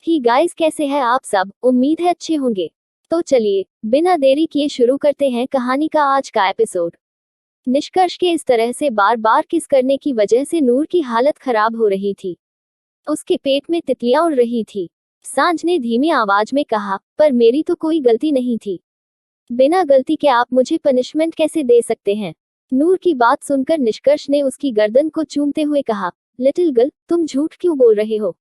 ही guys, कैसे हैं आप सब? उम्मीद है अच्छे होंगे। तो चलिए बिना देरी किए शुरू करते हैं कहानी का आज का एपिसोड। निष्कर्ष के इस तरह से बार बार किस करने की वजह से नूर की हालत खराब हो रही थी। उसके पेट में तितलियां उड़ रही थी। सांझ ने धीमी आवाज में कहा, पर मेरी तो कोई गलती नहीं थी। बिना गलती के आप मुझे पनिशमेंट कैसे दे सकते हैं? नूर की बात सुनकर निष्कर्ष ने उसकी गर्दन को चूमते हुए कहा, लिटिल गर्ल, तुम झूठ क्यों बोल रहे हो?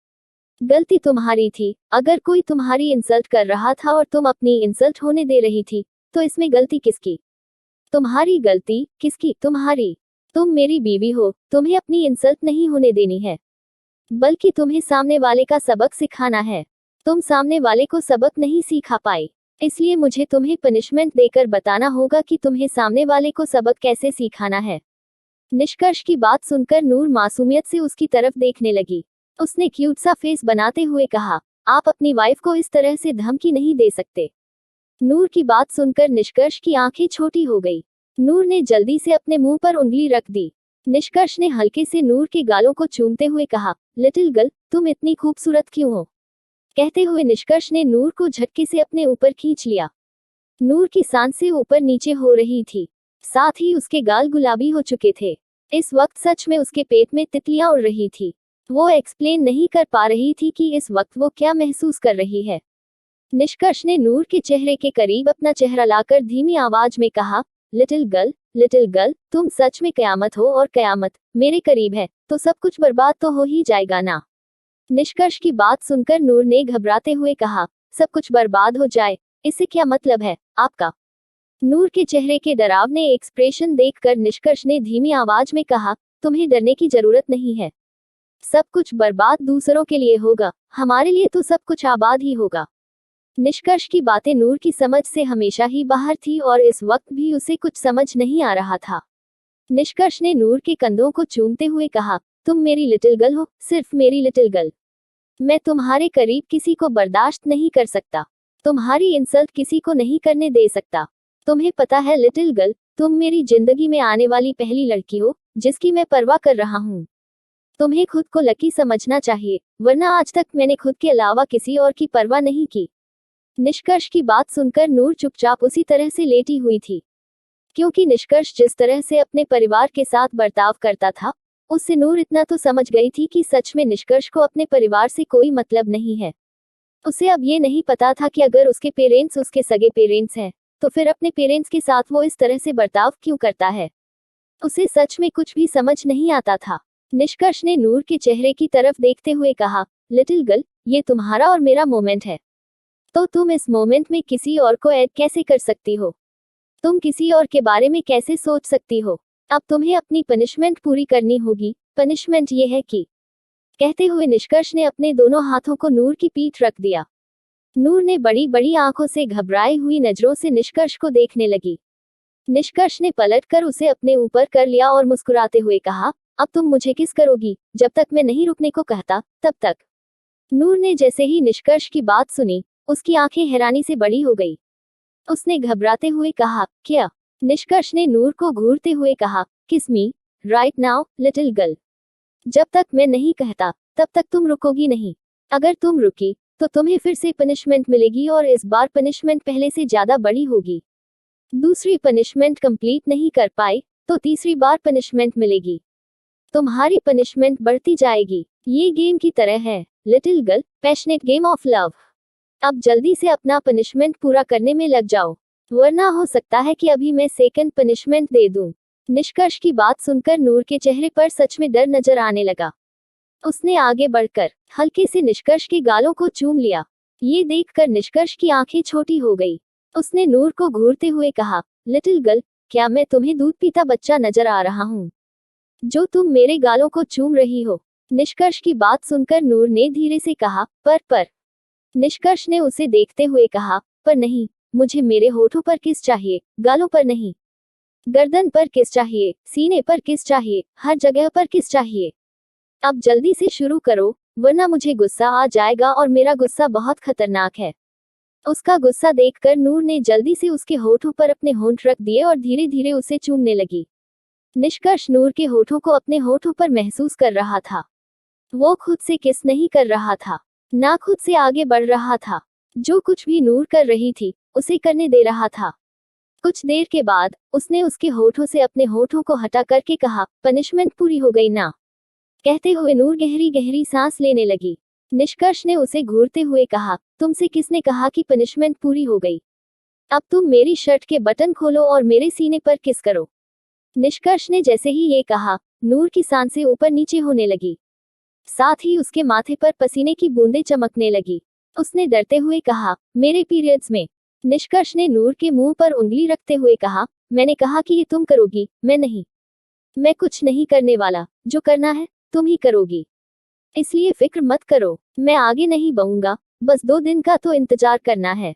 गलती तुम्हारी थी। अगर कोई तुम्हारी इंसल्ट कर रहा था और तुम अपनी इंसल्ट होने दे रही थी, तो इसमें गलती किसकी? तुम्हारी गलती। किसकी? तुम्हारी। तुम मेरी बीवी हो, तुम्हें अपनी इंसल्ट नहीं होने देनी है, बल्कि तुम्हें सामने वाले का सबक सिखाना है। तुम सामने वाले को सबक नहीं सिखा पाई, इसलिए मुझे तुम्हें पनिशमेंट देकर बताना होगा कि तुम्हें सामने वाले को सबक कैसे सिखाना है। निष्कर्ष की बात सुनकर नूर मासूमियत से उसकी तरफ देखने लगी। उसने क्यूट सा फेस बनाते हुए कहा, आप अपनी वाइफ को इस तरह से धमकी नहीं दे सकते। नूर की बात सुनकर निष्कर्ष की आंखें छोटी हो गई। नूर ने जल्दी से अपने मुंह पर उंगली रख दी। निष्कर्ष ने हल्के से नूर के गालों को चूमते हुए कहा, लिटिल गर्ल, तुम इतनी खूबसूरत क्यों हो? कहते हुए निष्कर्ष ने नूर को झटके से अपने ऊपर खींच लिया। नूर की सांसें ऊपर नीचे हो रही थी, साथ ही उसके गाल गुलाबी हो चुके थे। इस वक्त सच में उसके पेट में तितलियां उड़ रही थी। वो एक्सप्लेन नहीं कर पा रही थी कि इस वक्त वो क्या महसूस कर रही है। निष्कर्ष ने नूर के चेहरे के करीब अपना चेहरा लाकर धीमी आवाज में कहा, लिटिल गर्ल, तुम सच में कयामत हो, और कयामत मेरे करीब है तो सब कुछ बर्बाद तो हो ही जाएगा ना। निष्कर्ष की बात सुनकर नूर ने घबराते हुए कहा, सब कुछ बर्बाद हो जाए, इससे क्या मतलब है आपका? नूर के चेहरे के डरावने एक्सप्रेशन देखकर निष्कर्ष ने धीमी आवाज में कहा, तुम्हें डरने की जरूरत नहीं है। सब कुछ बर्बाद दूसरों के लिए होगा, हमारे लिए तो सब कुछ आबाद ही होगा। निष्कर्ष की बातें नूर की समझ से हमेशा ही बाहर थी और इस वक्त भी उसे कुछ समझ नहीं आ रहा था। निष्कर्ष ने नूर के कंधों को चूमते हुए कहा, तुम मेरी लिटिल गर्ल हो, सिर्फ मेरी लिटिल गर्ल। मैं तुम्हारे करीब किसी को बर्दाश्त नहीं कर सकता, तुम्हारी इंसल्ट किसी को नहीं करने दे सकता। तुम्हें पता है लिटिल गर्ल, तुम मेरी जिंदगी में आने वाली पहली लड़की हो जिसकी मैं परवाह कर रहा हूँ। तुम्हें खुद को लकी समझना चाहिए, वरना आज तक मैंने खुद के अलावा किसी और की परवाह नहीं की। निष्कर्ष की बात सुनकर नूर चुपचाप उसी तरह से लेटी हुई थी, क्योंकि निष्कर्ष जिस तरह से अपने परिवार के साथ बर्ताव करता था, उससे नूर इतना तो समझ गई थी कि सच में निष्कर्ष को अपने परिवार से कोई मतलब नहीं है। उसे अब ये नहीं पता था कि अगर उसके पेरेंट्स उसके सगे पेरेंट्स हैं, तो फिर अपने पेरेंट्स के साथ वो इस तरह से बर्ताव क्यों करता है। उसे सच में कुछ भी समझ नहीं आता था। निष्कर्ष ने नूर के चेहरे की तरफ देखते हुए कहा, लिटिल गर्ल, ये तुम्हारा और मेरा मोमेंट है, तो तुम इस मोमेंट में किसी और को ऐड कैसे कर सकती हो? तुम किसी और के बारे में कैसे सोच सकती हो? अब तुम्हें अपनी पनिशमेंट पूरी करनी होगी। पनिशमेंट ये है कि, कहते हुए निष्कर्ष ने अपने दोनों हाथों को नूर की पीठ रख दिया। नूर ने बड़ी बड़ी आंखों से घबराई हुई नजरों से निष्कर्ष को देखने लगी। निष्कर्ष ने पलटकर उसे अपने ऊपर कर लिया और मुस्कुराते हुए कहा, अब तुम मुझे किस करोगी? जब तक मैं नहीं रुकने को कहता तब तक। नूर ने जैसे ही निष्कर्ष की बात सुनी, उसकी आंखें हैरानी से बड़ी हो गई। उसने घबराते हुए कहा, क्या? निष्कर्ष ने नूर को घूरते हुए कहा, किस मी राइट नाउ लिटिल गर्ल। जब तक मैं नहीं कहता तब तक तुम रुकोगी नहीं। अगर तुम रुकी तो तुम्हें फिर से पनिशमेंट मिलेगी, और इस बार पनिशमेंट पहले से ज्यादा बड़ी होगी। दूसरी पनिशमेंट कंप्लीट नहीं कर पाए तो तीसरी बार पनिशमेंट मिलेगी। तुम्हारी पनिशमेंट बढ़ती जाएगी। ये गेम की तरह है little girl, passionate game of love. अब जल्दी से अपना पनिशमेंट पूरा करने में लग जाओ, वरना हो सकता है कि अभी मैं सेकंड पनिशमेंट दे दूं। निष्कर्ष की बात सुनकर नूर के चेहरे पर सच में डर नजर आने लगा। उसने आगे बढ़कर हल्के से निष्कर्ष के गालों को चूम लिया। ये देखकर निष्कर्ष की आंखें छोटी हो गई। उसने नूर को घूरते हुए कहा, लिटिल गर्ल, क्या मैं तुम्हें दूध पीता बच्चा नजर आ रहा हूँ जो तुम मेरे गालों को चूम रही हो? निष्कर्ष की बात सुनकर नूर ने धीरे से कहा, पर। निष्कर्ष ने उसे देखते हुए कहा, पर नहीं, मुझे मेरे होठों पर किस चाहिए, गालों पर नहीं। गर्दन पर किस चाहिए, सीने पर किस चाहिए, हर जगह पर किस चाहिए। अब जल्दी से शुरू करो, वरना मुझे गुस्सा आ जाएगा, और मेरा गुस्सा बहुत खतरनाक है। उसका गुस्सा देखकर नूर ने जल्दी से उसके होठों पर अपने होंठ रख दिए और धीरे धीरे उसे चूमने लगी। निष्कर्ष नूर के होठों को अपने होठों पर महसूस कर रहा था। वो खुद से किस नहीं कर रहा था, ना खुद से आगे बढ़ रहा था। जो कुछ भी नूर कर रही थी उसे करने दे रहा था। कुछ देर के बाद उसने उसके होठों से अपने होठों को हटा करके कहा, पनिशमेंट पूरी हो गई ना। कहते हुए नूर गहरी गहरी सांस लेने लगी। निष्कर्ष ने उसे घूरते हुए कहा, तुमसे किसने कहा कि पनिशमेंट पूरी हो गई? अब तुम मेरी शर्ट के बटन खोलो और मेरे सीने पर किस करो। निष्कर्ष ने जैसे ही ये कहा, नूर की सांसें ऊपर नीचे होने लगी। साथ ही उसके माथे पर पसीने की बूंदें चमकने लगी। उसने डरते हुए कहा, मेरे पीरियड्स में। निष्कर्ष ने नूर के मुंह पर उंगली रखते हुए कहा, मैंने कहा कि ये तुम करोगी, मैं नहीं। मैं कुछ नहीं करने वाला, जो करना है तुम ही करोगी, इसलिए फिक्र मत करो। मैं आगे नहीं बढ़ूंगा, बस 2 दिन का तो इंतजार करना है।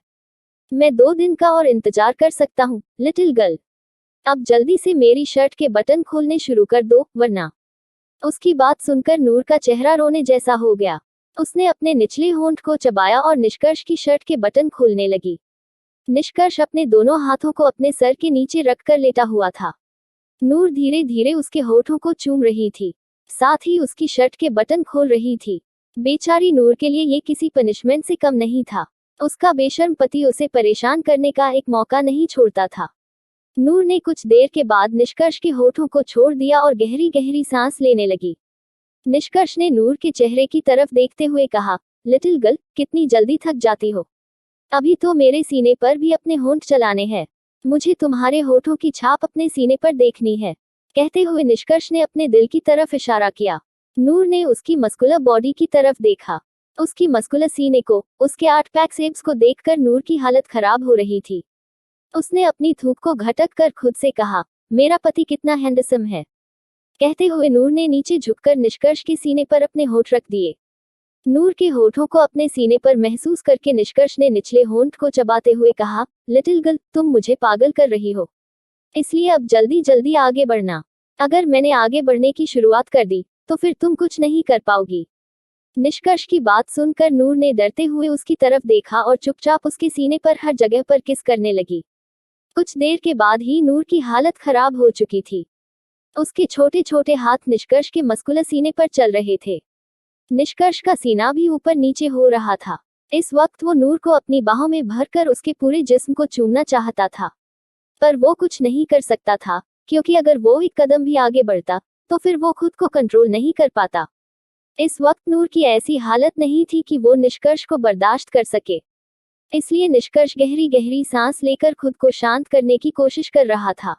मैं 2 दिन का और इंतजार कर सकता हूँ, लिटिल गर्ल। अब जल्दी से मेरी शर्ट के बटन खोलने शुरू कर दो, वरना। उसकी बात सुनकर नूर का चेहरा रोने जैसा हो गया। उसने अपने निचले होंठ को चबाया और निष्कर्ष की शर्ट के बटन खोलने लगी। निष्कर्ष अपने दोनों हाथों को अपने सर के नीचे रखकर लेटा हुआ था। नूर धीरे धीरे उसके होठों को चूम रही थी, साथ ही उसकी शर्ट के बटन खोल रही थी। बेचारी नूर के लिए ये किसी पनिशमेंट से कम नहीं था। उसका बेशर्म पति उसे परेशान करने का एक मौका नहीं छोड़ता था। नूर ने कुछ देर के बाद निष्कर्ष के होठों को छोड़ दिया और गहरी गहरी सांस लेने लगी। निष्कर्ष ने नूर के चेहरे की तरफ देखते हुए कहा, लिटिल गर्ल, कितनी जल्दी थक जाती हो। अभी तो मेरे सीने पर भी अपने होंठ चलाने हैं। मुझे तुम्हारे होठों की छाप अपने सीने पर देखनी है। कहते हुए निष्कर्ष ने अपने दिल की तरफ इशारा किया। नूर ने उसकी मस्कुलर बॉडी की तरफ देखा। उसकी मस्कुलर सीने को, उसके 8 पैक एब्स को देखकर नूर की हालत खराब हो रही थी। उसने अपनी थूक को घटक कर खुद से कहा, मेरा पति कितना हैंडसम है। कहते हुए नूर ने नीचे झुककर निष्कर्ष के सीने पर अपने होठ रख दिए। नूर के होठों को अपने सीने पर महसूस करके निष्कर्ष ने निचले होंठ को चबाते हुए कहा, लिटिल गर्ल, तुम मुझे पागल कर रही हो, इसलिए अब जल्दी जल्दी आगे बढ़ना। अगर मैंने आगे बढ़ने की शुरुआत कर दी तो फिर तुम कुछ नहीं कर पाओगी। निष्कर्ष की बात सुनकर नूर ने डरते हुए उसकी तरफ देखा और चुपचाप उसके सीने पर हर जगह पर किस करने लगी। कुछ देर के बाद ही नूर की हालत खराब हो चुकी थी। उसके छोटे छोटे हाथ निष्कर्ष के मस्कुलर सीने पर चल रहे थे। निष्कर्ष का सीना भी ऊपर नीचे हो रहा था। इस वक्त वो नूर को अपनी बाहों में भरकर उसके पूरे जिस्म को चूमना चाहता था, पर वो कुछ नहीं कर सकता था, क्योंकि अगर वो एक कदम भी आगे बढ़ता तो फिर वो खुद को कंट्रोल नहीं कर पाता। इस वक्त नूर की ऐसी हालत नहीं थी कि वो निष्कर्ष को बर्दाश्त कर सके, इसलिए निष्कर्ष गहरी गहरी सांस लेकर खुद को शांत करने की कोशिश कर रहा था।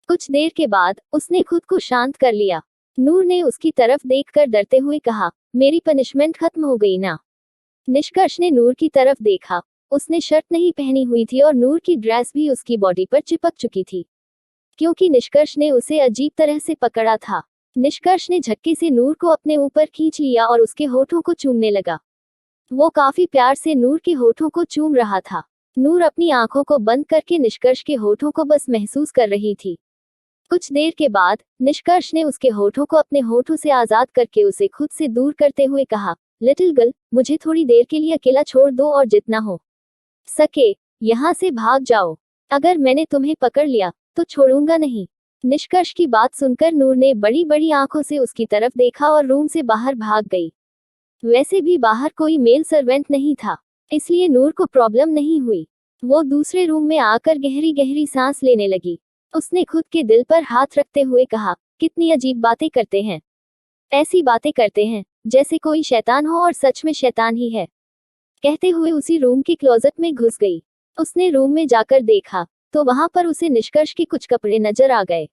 कुछ देर के बाद उसने खुद को शांत कर लिया। नूर ने उसकी तरफ देखकर डरते हुए कहा, मेरी पनिशमेंट खत्म हो गई ना। निष्कर्ष ने नूर की तरफ देखा। उसने शर्ट नहीं पहनी हुई थी और नूर की ड्रेस भी उसकी बॉडी पर चिपक चुकी थी, क्योंकि निष्कर्ष ने उसे अजीब तरह से पकड़ा था। निष्कर्ष ने झटके से नूर को अपने ऊपर खींच लिया और उसके होठों को चूमने लगा। वो काफी प्यार से नूर के होठों को चूम रहा था। नूर अपनी आंखों को बंद करके निष्कर्ष के होठों को बस महसूस कर रही थी। कुछ देर के बाद निष्कर्ष ने उसके होठों को अपने होठों से आजाद करके उसे खुद से दूर करते हुए कहा, लिटिल गर्ल, मुझे थोड़ी देर के लिए अकेला छोड़ दो और जितना हो सके यहाँ से भाग जाओ। अगर मैंने तुम्हें पकड़ लिया तो छोड़ूंगा नहीं। निष्कर्ष की बात सुनकर नूर ने बड़ी बड़ी आंखों से उसकी तरफ देखा और रूम से बाहर भाग गई। वैसे भी बाहर कोई मेल सर्वेंट नहीं था, इसलिए नूर को प्रॉब्लम नहीं हुई। वो दूसरे रूम में आकर गहरी गहरी सांस लेने लगी। उसने खुद के दिल पर हाथ रखते हुए कहा, कितनी अजीब बातें करते हैं। ऐसी बातें करते हैं जैसे कोई शैतान हो और सच में शैतान ही है। कहते हुए उसी रूम के क्लोजेट में घुस गई। उसने रूम में जाकर देखा तो वहां पर उसे निष्कर्ष के कुछ कपड़े नजर आ गए।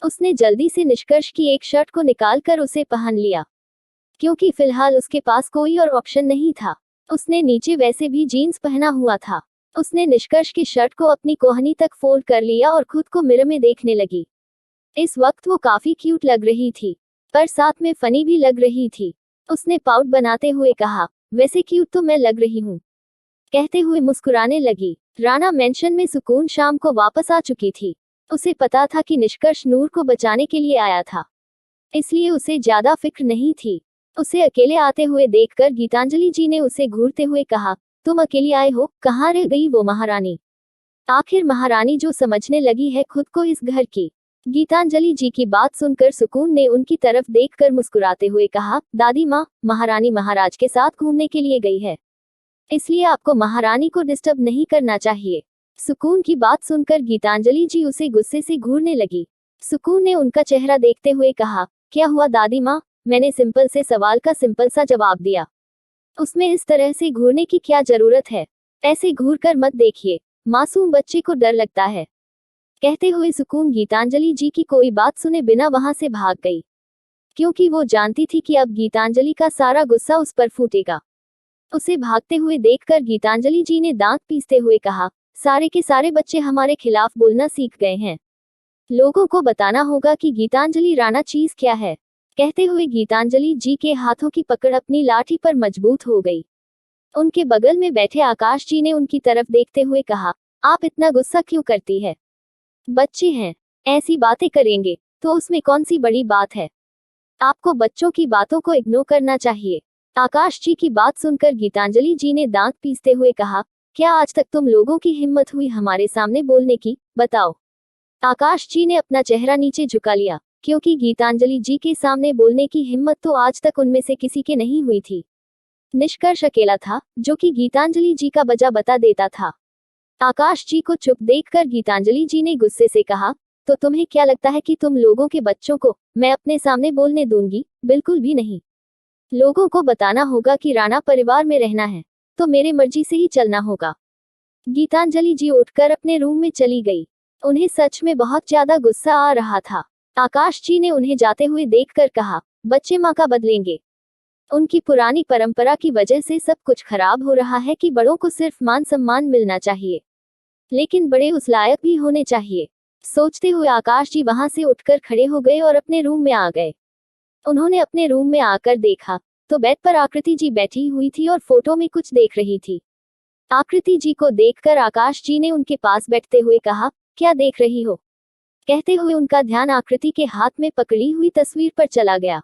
उसने जल्दी से निष्कर्ष की एक शर्ट को निकालकर उसे पहन लिया, क्योंकि फिलहाल उसके पास कोई और ऑप्शन नहीं था। उसने नीचे वैसे भी जीन्स पहना हुआ था। उसने निष्कर्ष की शर्ट को अपनी कोहनी तक फोल्ड कर लिया और खुद को मिरर में देखने लगी। इस वक्त वो काफी क्यूट लग रही थी, पर साथ में फनी भी लग रही थी। उसने पाउट बनाते हुए कहा, वैसे क्यूट तो मैं लग रही हूँ। कहते हुए मुस्कुराने लगी। राणा मेंशन में सुकून शाम को वापस आ चुकी थी। उसे पता था कि निष्कर्ष नूर को बचाने के लिए आया था, इसलिए उसे ज्यादा फिक्र नहीं थी। उसे अकेले आते हुए देखकर गीतांजलि जी ने उसे घूरते हुए कहा, तुम अकेली आए हो, कहाँ रह गई वो महारानी। आखिर महारानी जो समझने लगी है खुद को इस घर की। गीतांजलि जी की बात सुनकर सुकून ने उनकी तरफ देखकर मुस्कुराते हुए कहा, दादी माँ, महारानी महाराज के साथ घूमने के लिए गई है, इसलिए आपको महारानी को डिस्टर्ब नहीं करना चाहिए। सुकून की बात सुनकर गीतांजलि जी उसे गुस्से से घूरने लगी। सुकून ने उनका चेहरा देखते हुए कहा, क्या हुआ दादी माँ, मैंने सिंपल से सवाल का सिंपल सा जवाब दिया, उसमें इस तरह से घूरने की क्या जरूरत है? ऐसे घूर कर मत देखिए, मासूम बच्चे को डर लगता है। कहते हुए सुकून गीतांजलि जी की कोई बात सुने बिना वहां से भाग गई, क्योंकि वो जानती थी कि अब गीतांजलि का सारा गुस्सा उस पर फूटेगा। उसे भागते हुए देखकर गीतांजलि जी ने दांत पीसते हुए कहा, सारे के सारे बच्चे हमारे खिलाफ बोलना सीख गए हैं, लोगों को बताना होगा कि गीतांजलि राणा चीज क्या है। कहते हुए गीतांजलि जी के हाथों की पकड़ अपनी लाठी पर मजबूत हो गई। उनके बगल में बैठे आकाश जी ने उनकी तरफ देखते हुए कहा, आप इतना गुस्सा क्यों करती है? बच्चे हैं, ऐसी बातें करेंगे तो उसमें कौन सी बड़ी बात है? आपको बच्चों की बातों को इग्नोर करना चाहिए। आकाश जी की बात सुनकर गीतांजलि जी ने दांत पीसते हुए कहा, क्या आज तक तुम लोगों की हिम्मत हुई हमारे सामने बोलने की? बताओ। आकाश जी ने अपना चेहरा नीचे झुका लिया, क्योंकि गीतांजलि जी के सामने बोलने की हिम्मत तो आज तक उनमें से किसी के नहीं हुई थी। निष्कर्ष अकेला था जो कि गीतांजलि जी का वजह बता देता था। आकाश जी को चुप देखकर गीतांजलि जी ने गुस्से से कहा, तो तुम्हें क्या लगता है कि तुम लोगों के बच्चों को मैं अपने सामने बोलने दूंगी? बिल्कुल भी नहीं। लोगों को बताना होगा कि राणा परिवार में रहना है तो मेरे मर्जी से ही चलना होगा। गीतांजलि जी उठकर अपने रूम में चली गई। उन्हें सच में बहुत ज्यादा गुस्सा आ रहा था। आकाश जी ने उन्हें जाते हुए देखकर कहा, बच्चे माँ का बदलेंगे। उनकी पुरानी परंपरा की वजह से सब कुछ खराब हो रहा है कि बड़ों को सिर्फ मान सम्मान मिलना चाहिए, लेकिन बड़े उस लायक भी होने चाहिए। सोचते हुए आकाश जी वहां से उठकर खड़े हो गए और अपने रूम में आ गए। उन्होंने अपने रूम में आकर देखा तो बेड पर आकृति जी बैठी हुई थी और फोटो में कुछ देख रही थी। आकृति जी को देखकर आकाश जी ने उनके पास बैठते हुए कहा, क्या देख रही हो? कहते हुए उनका ध्यान आकृति के हाथ में पकड़ी हुई तस्वीर पर चला गया,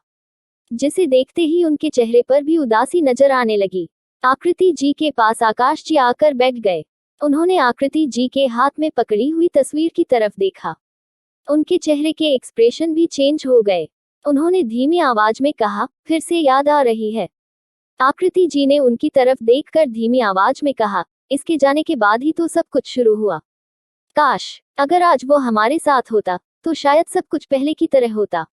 जिसे देखते ही उनके चेहरे पर भी उदासी नजर आने लगी। आकृति जी के पास आकाश जी आकर बैठ गए। उन्होंने आकृति जी के हाथ में पकड़ी हुई तस्वीर की तरफ देखा। उनके चेहरे के एक्सप्रेशन भी चेंज हो गए। उन्होंने धीमी आवाज में कहा, फिर से याद आ रही है? आकृति जी ने उनकी तरफ देखकर धीमी आवाज में कहा, इसके जाने के बाद ही तो सब कुछ शुरू हुआ। काश अगर आज वो हमारे साथ होता तो शायद सब कुछ पहले की तरह होता।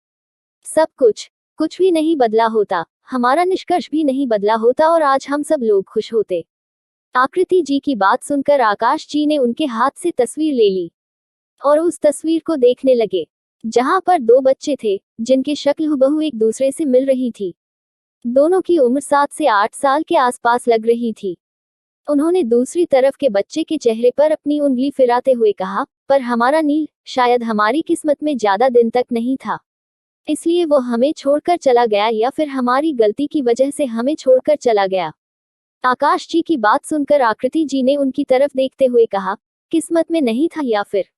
सब कुछ भी नहीं बदला होता, हमारा निष्कर्ष भी नहीं बदला होता और आज हम सब लोग खुश होते। आकृति जी की बात सुनकर आकाश जी ने उनके हाथ से तस्वीर ले ली और उस तस्वीर को देखने लगे, जहां पर दो बच्चे थे जिनकी शक्ल हुबहू एक दूसरे से मिल रही थी। दोनों की उम्र 7 से 8 साल के आसपास लग रही थी। उन्होंने दूसरी तरफ के बच्चे के चेहरे पर अपनी उंगली फिराते हुए कहा, पर हमारा नील शायद हमारी किस्मत में ज्यादा दिन तक नहीं था, इसलिए वो हमें छोड़कर चला गया, या फिर हमारी गलती की वजह से हमें छोड़कर चला गया। आकाश जी की बात सुनकर आकृति जी ने उनकी तरफ देखते हुए कहा, किस्मत में नहीं था या फिर?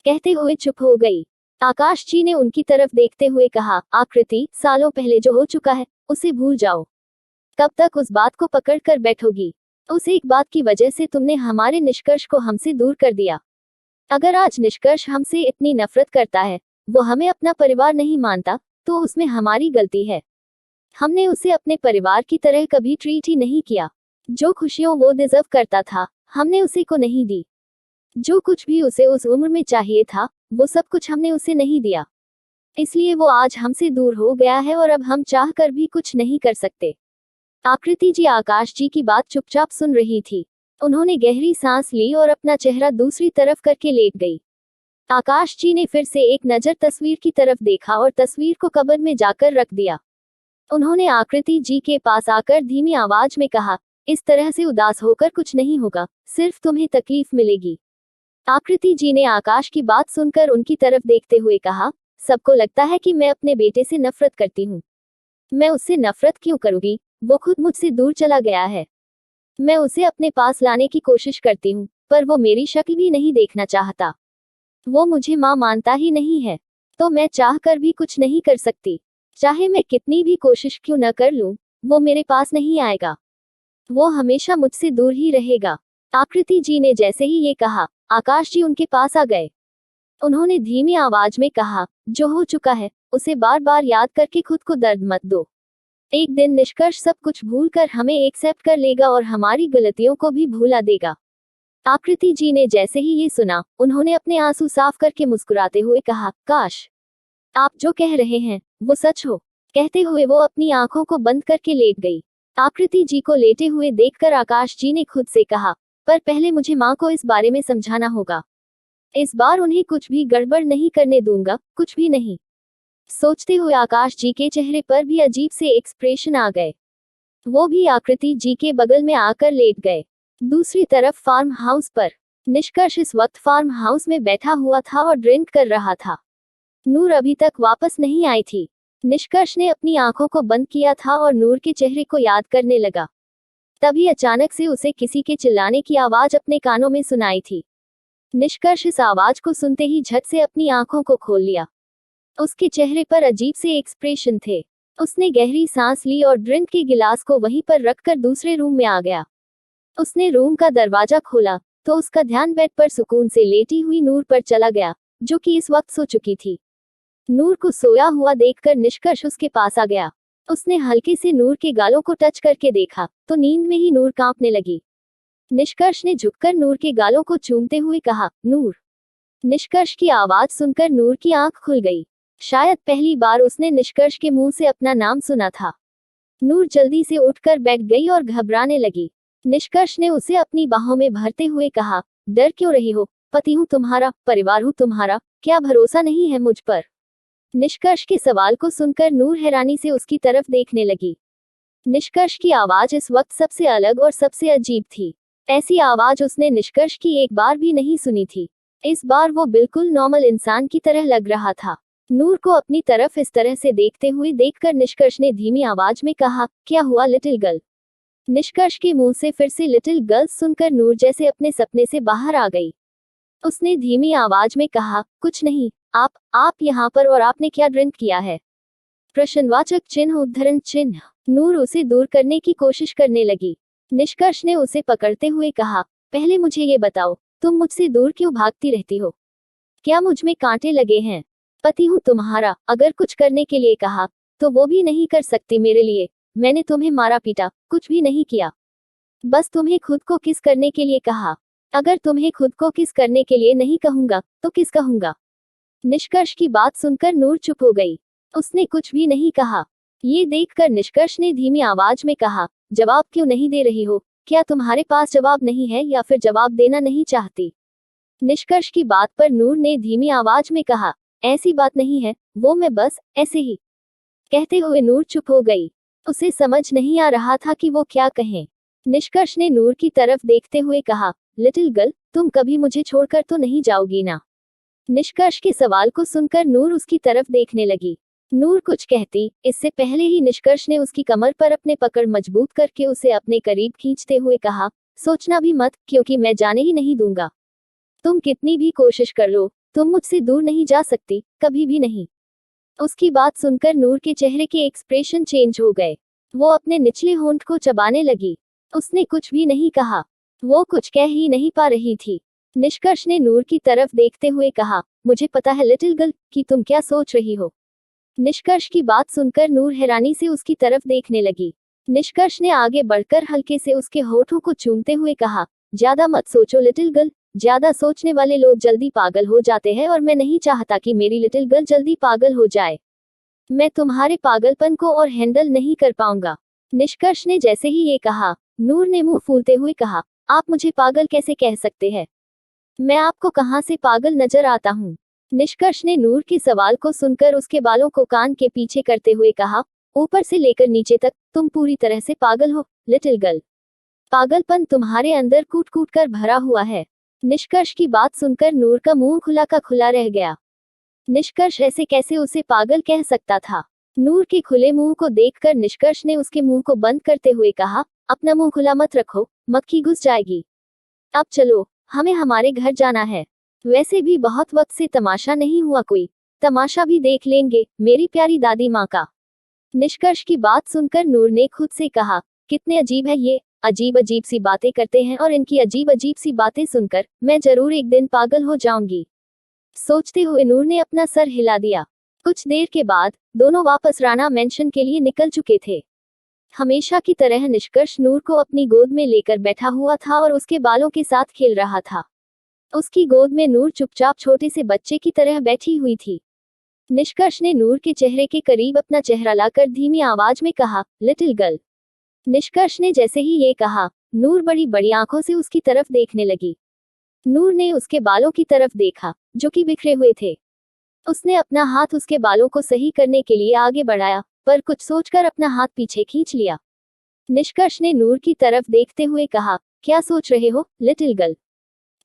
कहते हुए चुप हो गई। आकाश जी ने उनकी तरफ देखते हुए कहा, आकृति, सालों पहले जो हो चुका है उसे भूल जाओ। कब तक उस बात को पकड़ कर बैठोगी? उस एक बात की वजह से तुमने हमारे निष्कर्ष को हमसे दूर कर दिया। अगर आज निष्कर्ष हमसे इतनी नफरत करता है, वो हमें अपना परिवार नहीं मानता, तो उसमें हमारी गलती है। हमने उसे अपने परिवार की तरह कभी ट्रीट ही नहीं किया। जो खुशियों वो डिजर्व करता था हमने उसे को नहीं दी। जो कुछ भी उसे उस उम्र में चाहिए था वो सब कुछ हमने उसे नहीं दिया, इसलिए वो आज हमसे दूर हो गया है और अब हम चाह कर भी कुछ नहीं कर सकते। आकृति जी आकाश जी की बात चुपचाप सुन रही थी। उन्होंने गहरी सांस ली और अपना चेहरा दूसरी तरफ करके लेट गई। आकाश जी ने फिर से एक नजर तस्वीर की तरफ देखा और तस्वीर को कब्र में जाकर रख दिया। उन्होंने आकृति जी के पास आकर धीमी आवाज में कहा, इस तरह से उदास होकर कुछ नहीं होगा, सिर्फ तुम्हें तकलीफ मिलेगी। आकृति जी ने आकाश की बात सुनकर उनकी तरफ देखते हुए कहा, सबको लगता है कि मैं अपने बेटे से नफरत करती हूँ। मैं उससे नफरत क्यों करूंगी? वो खुद मुझसे दूर चला गया है। मैं उसे अपने पास लाने की कोशिश करती हूँ, पर वो मेरी शक्ल भी नहीं देखना चाहता। वो मुझे माँ मानता ही नहीं है, तो मैं चाह कर भी कुछ नहीं कर सकती। चाहे मैं कितनी भी कोशिश क्यों न कर लूं, वो मेरे पास नहीं आएगा। वो हमेशा मुझसे दूर ही रहेगा। आकृति जी ने जैसे ही ये कहा, आकाश जी उनके पास आ गए। उन्होंने धीमी आवाज में कहा, जो हो चुका है उसे बार बार याद करके खुद को दर्द मत दो। एक दिन निष्कर्ष सब कुछ भूलकर हमें एक्सेप्ट कर लेगा और हमारी गलतियों को भी भूला देगा। आकृति जी ने जैसे ही ये सुना, उन्होंने अपने आंसू साफ करके मुस्कुराते हुए कहा, काश आप जो कह रहे हैं वो सच हो। कहते हुए वो अपनी आंखों को बंद करके लेट गई। आकृति जी को लेटे हुए देखकर आकाश जी ने खुद से कहा, पर पहले मुझे माँ को इस बारे में समझाना होगा। इस बार उन्हें कुछ भी गड़बड़ नहीं करने दूंगा, कुछ भी नहीं। सोचते हुए आकाश जी के चेहरे पर भी अजीब से एक्सप्रेशन आ गए। वो भी आकृति जी के बगल में आकर लेट गए। दूसरी तरफ फार्म हाउस पर निष्कर्ष इस वक्त फार्म हाउस में बैठा हुआ था और ड्रिंक कर रहा था। नूर अभी तक वापस नहीं आई थी। निष्कर्ष ने अपनी आंखों को बंद किया था और नूर के चेहरे को याद करने लगा। तभी अचानक से उसे किसी के चिल्लाने की आवाज अपने कानों में सुनाई थी। निष्कर्ष इस आवाज को सुनते ही झट से अपनी आंखों को खोल लिया। उसके चेहरे पर अजीब से एक्सप्रेशन थे। उसने गहरी सांस ली और ड्रिंक के गिलास को वहीं पर रखकर दूसरे रूम में आ गया। उसने रूम का दरवाजा खोला तो उसका ध्यान बेड पर सुकून से लेटी हुई नूर पर चला गया, जो कि इस वक्त सो चुकी थी। नूर को सोया हुआ देखकर निष्कर्ष उसके पास आ गया। उसने हल्के से नूर के गालों को टच करके देखा तो नींद में ही नूर कांपने लगी। निष्कर्ष ने झुककर नूर के गालों को चूमते हुए कहा, नूर। निष्कर्ष की आवाज सुनकर नूर की आंख खुल गई। शायद पहली बार उसने निष्कर्ष के मुंह से अपना नाम सुना था। नूर जल्दी से उठकर बैठ गई और घबराने लगी। निष्कर्ष ने उसे अपनी बाहों में भरते हुए कहा, डर क्यों रही हो? पति हूँ तुम्हारा, परिवार हूँ तुम्हारा, क्या भरोसा नहीं है मुझ पर? निष्कर्ष के सवाल को सुनकर नूर हैरानी से उसकी तरफ देखने लगी। निष्कर्ष की आवाज इस वक्त सबसे अलग और सबसे अजीब थी। ऐसी आवाज उसने निष्कर्ष की एक बार भी नहीं सुनी थी। इस बार वो बिल्कुल नॉर्मल इंसान की तरह लग रहा था। नूर को अपनी तरफ इस तरह से देखते हुए देखकर निष्कर्ष ने धीमी आवाज में कहा, क्या हुआ लिटिल गर्ल? निष्कर्ष के मुंह से फिर से लिटिल गर्ल सुनकर नूर जैसे अपने सपने से बाहर आ गई। उसने धीमी आवाज में कहा, कुछ नहीं। आप यहाँ पर, और आपने क्या ड्रिंक किया है? प्रश्नवाचक चिन्ह उद्धरण चिन्ह। नूर उसे दूर करने की कोशिश करने लगी। निष्कर्ष ने उसे पकड़ते हुए कहा, पहले मुझे ये बताओ, तुम मुझसे दूर क्यों भागती रहती हो? क्या मुझ में कांटे लगे हैं? पति हूँ तुम्हारा, अगर कुछ करने के लिए कहा तो वो भी नहीं कर सकती मेरे लिए। मैंने तुम्हें मारा पीटा कुछ भी नहीं किया, बस तुम्हें खुद को किस करने के लिए कहा। अगर तुम्हें खुद को किस करने के लिए नहीं कहूंगा तो किस कहूंगा? निष्कर्ष की बात सुनकर नूर चुप हो गई। उसने कुछ भी नहीं कहा। ये देखकर निष्कर्ष ने धीमी आवाज में कहा, जवाब क्यों नहीं दे रही हो? क्या तुम्हारे पास जवाब नहीं है या फिर जवाब देना नहीं चाहती? निष्कर्ष की बात पर नूर ने धीमी आवाज में कहा, ऐसी बात नहीं है, वो मैं बस ऐसे ही। कहते हुए नूर चुप हो गई। उसे समझ नहीं आ रहा था कि वो क्या कहें। निष्कर्ष ने नूर की तरफ देखते हुए कहा, लिटिल गर्ल, तुम कभी मुझे छोड़कर तो नहीं जाओगी ना? निष्कर्ष के सवाल को सुनकर नूर उसकी तरफ देखने लगी। नूर कुछ कहती, इससे पहले ही निष्कर्ष ने उसकी कमर पर अपने पकड़ मजबूत करके उसे अपने करीब खींचते हुए कहा, सोचना भी मत, क्योंकि मैं जाने ही नहीं दूंगा। तुम कितनी भी कोशिश कर लो, तुम मुझसे दूर नहीं जा सकती, कभी भी नहीं। उसकी बात सुनकर नूर के चेहरे के एक्सप्रेशन चेंज हो गए। वो अपने निचले होंठ को चबाने लगी। उसने कुछ भी नहीं कहा। वो कुछ कह ही नहीं पा रही थी। निष्कर्ष ने नूर की तरफ देखते हुए कहा, मुझे पता है लिटिल गर्ल कि तुम क्या सोच रही हो। निष्कर्ष की बात सुनकर नूर हैरानी से उसकी तरफ देखने लगी। निष्कर्ष ने आगे बढ़कर हल्के से उसके होठों को चूमते हुए कहा, ज्यादा मत सोचो लिटिल गर्ल, ज्यादा सोचने वाले लोग जल्दी पागल हो जाते हैं और मैं नहीं चाहता कि मेरी लिटिल गर्ल जल्दी पागल हो जाए। मैं तुम्हारे पागलपन को और हैंडल नहीं कर पाऊंगा। निष्कर्ष ने जैसे ही ये कहा, नूर ने मुंह फूलते हुए कहा, आप मुझे पागल कैसे कह सकते हैं? मैं आपको कहां से पागल नजर आता हूँ? निष्कर्ष ने नूर के सवाल को सुनकर उसके बालों को कान के पीछे करते हुए कहा, ऊपर से लेकर नीचे तक तुम पूरी तरह से पागल हो लिटिल गर्ल। पागलपन तुम्हारे अंदर कूट कूट कर भरा हुआ है। निष्कर्ष की बात सुनकर नूर का मुंह खुला का खुला रह गया। निष्कर्ष ऐसे कैसे उसे पागल कह सकता था? नूर के खुले मुंह को देखकर निष्कर्ष ने उसके मुंह को बंद करते हुए कहा, अपना मुंह खुला मत रखो, मक्खी घुस जाएगी। अब चलो, हमें हमारे घर जाना है। वैसे भी बहुत वक्त से तमाशा नहीं हुआ, कोई तमाशा भी देख लेंगे, मेरी प्यारी दादी माँ का। निष्कर्ष की बात सुनकर नूर ने खुद से कहा, कितने अजीब है ये, अजीब अजीब सी बातें करते हैं और इनकी अजीब अजीब सी बातें सुनकर मैं जरूर एक दिन पागल हो जाऊंगी। सोचते हुए नूर ने अपना सर हिला दिया। कुछ देर के बाद दोनों वापस राणा मेंशन के लिए निकल चुके थे। हमेशा की तरह निष्कर्ष नूर को अपनी गोद में लेकर बैठा हुआ था और उसके बालों के साथ खेल रहा था। उसकी गोद में नूर चुपचाप छोटे से बच्चे की तरह बैठी हुई थी। निष्कर्ष ने नूर के चेहरे के करीब अपना चेहरा लाकर धीमी आवाज में कहा, लिटिल गर्ल। निष्कर्ष ने जैसे ही ये कहा, नूर बड़ी बड़ी आंखों से उसकी तरफ देखने लगी। नूर ने उसके बालों की तरफ देखा, जो कि बिखरे हुए थे। उसने अपना हाथ उसके बालों को सही करने के लिए आगे बढ़ाया, पर कुछ सोचकर अपना हाथ पीछे खींच लिया। निष्कर्ष ने नूर की तरफ देखते हुए कहा, क्या सोच रहे हो, लिटिल गर्ल?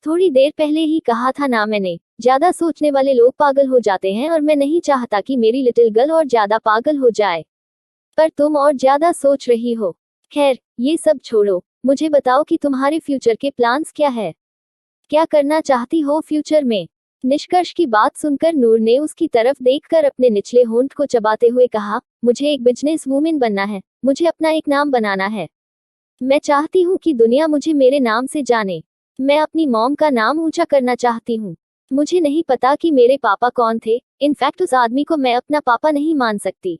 थोड़ी देर पहले ही कहा था ना मैंने, ज्यादा सोचने वाले लोग पागल हो जाते हैं और मैं नहीं चाहता कि मेरी लिटिल गर्ल और ज्यादा पागल हो जाए। पर तुम और ज्यादा सोच रही हो। खैर, ये सब छोड़ो, मुझे बताओ कि तुम्हारे फ्यूचर के प्लान्स क्या है? क्या करना चाहती हो फ्यूचर में? निष्कर्ष की बात सुनकर नूर ने उसकी तरफ देखकर अपने निचले होंठ को चबाते हुए कहा, मुझे एक बिजनेस वूमेन बनना है, मुझे अपना एक नाम बनाना है। मैं चाहती हूँ कि दुनिया मुझे मेरे नाम से जाने। मैं अपनी मॉम का नाम ऊंचा करना चाहती हूँ। मुझे नहीं पता कि मेरे पापा कौन थे, इनफैक्ट उस आदमी को मैं अपना पापा नहीं मान सकती।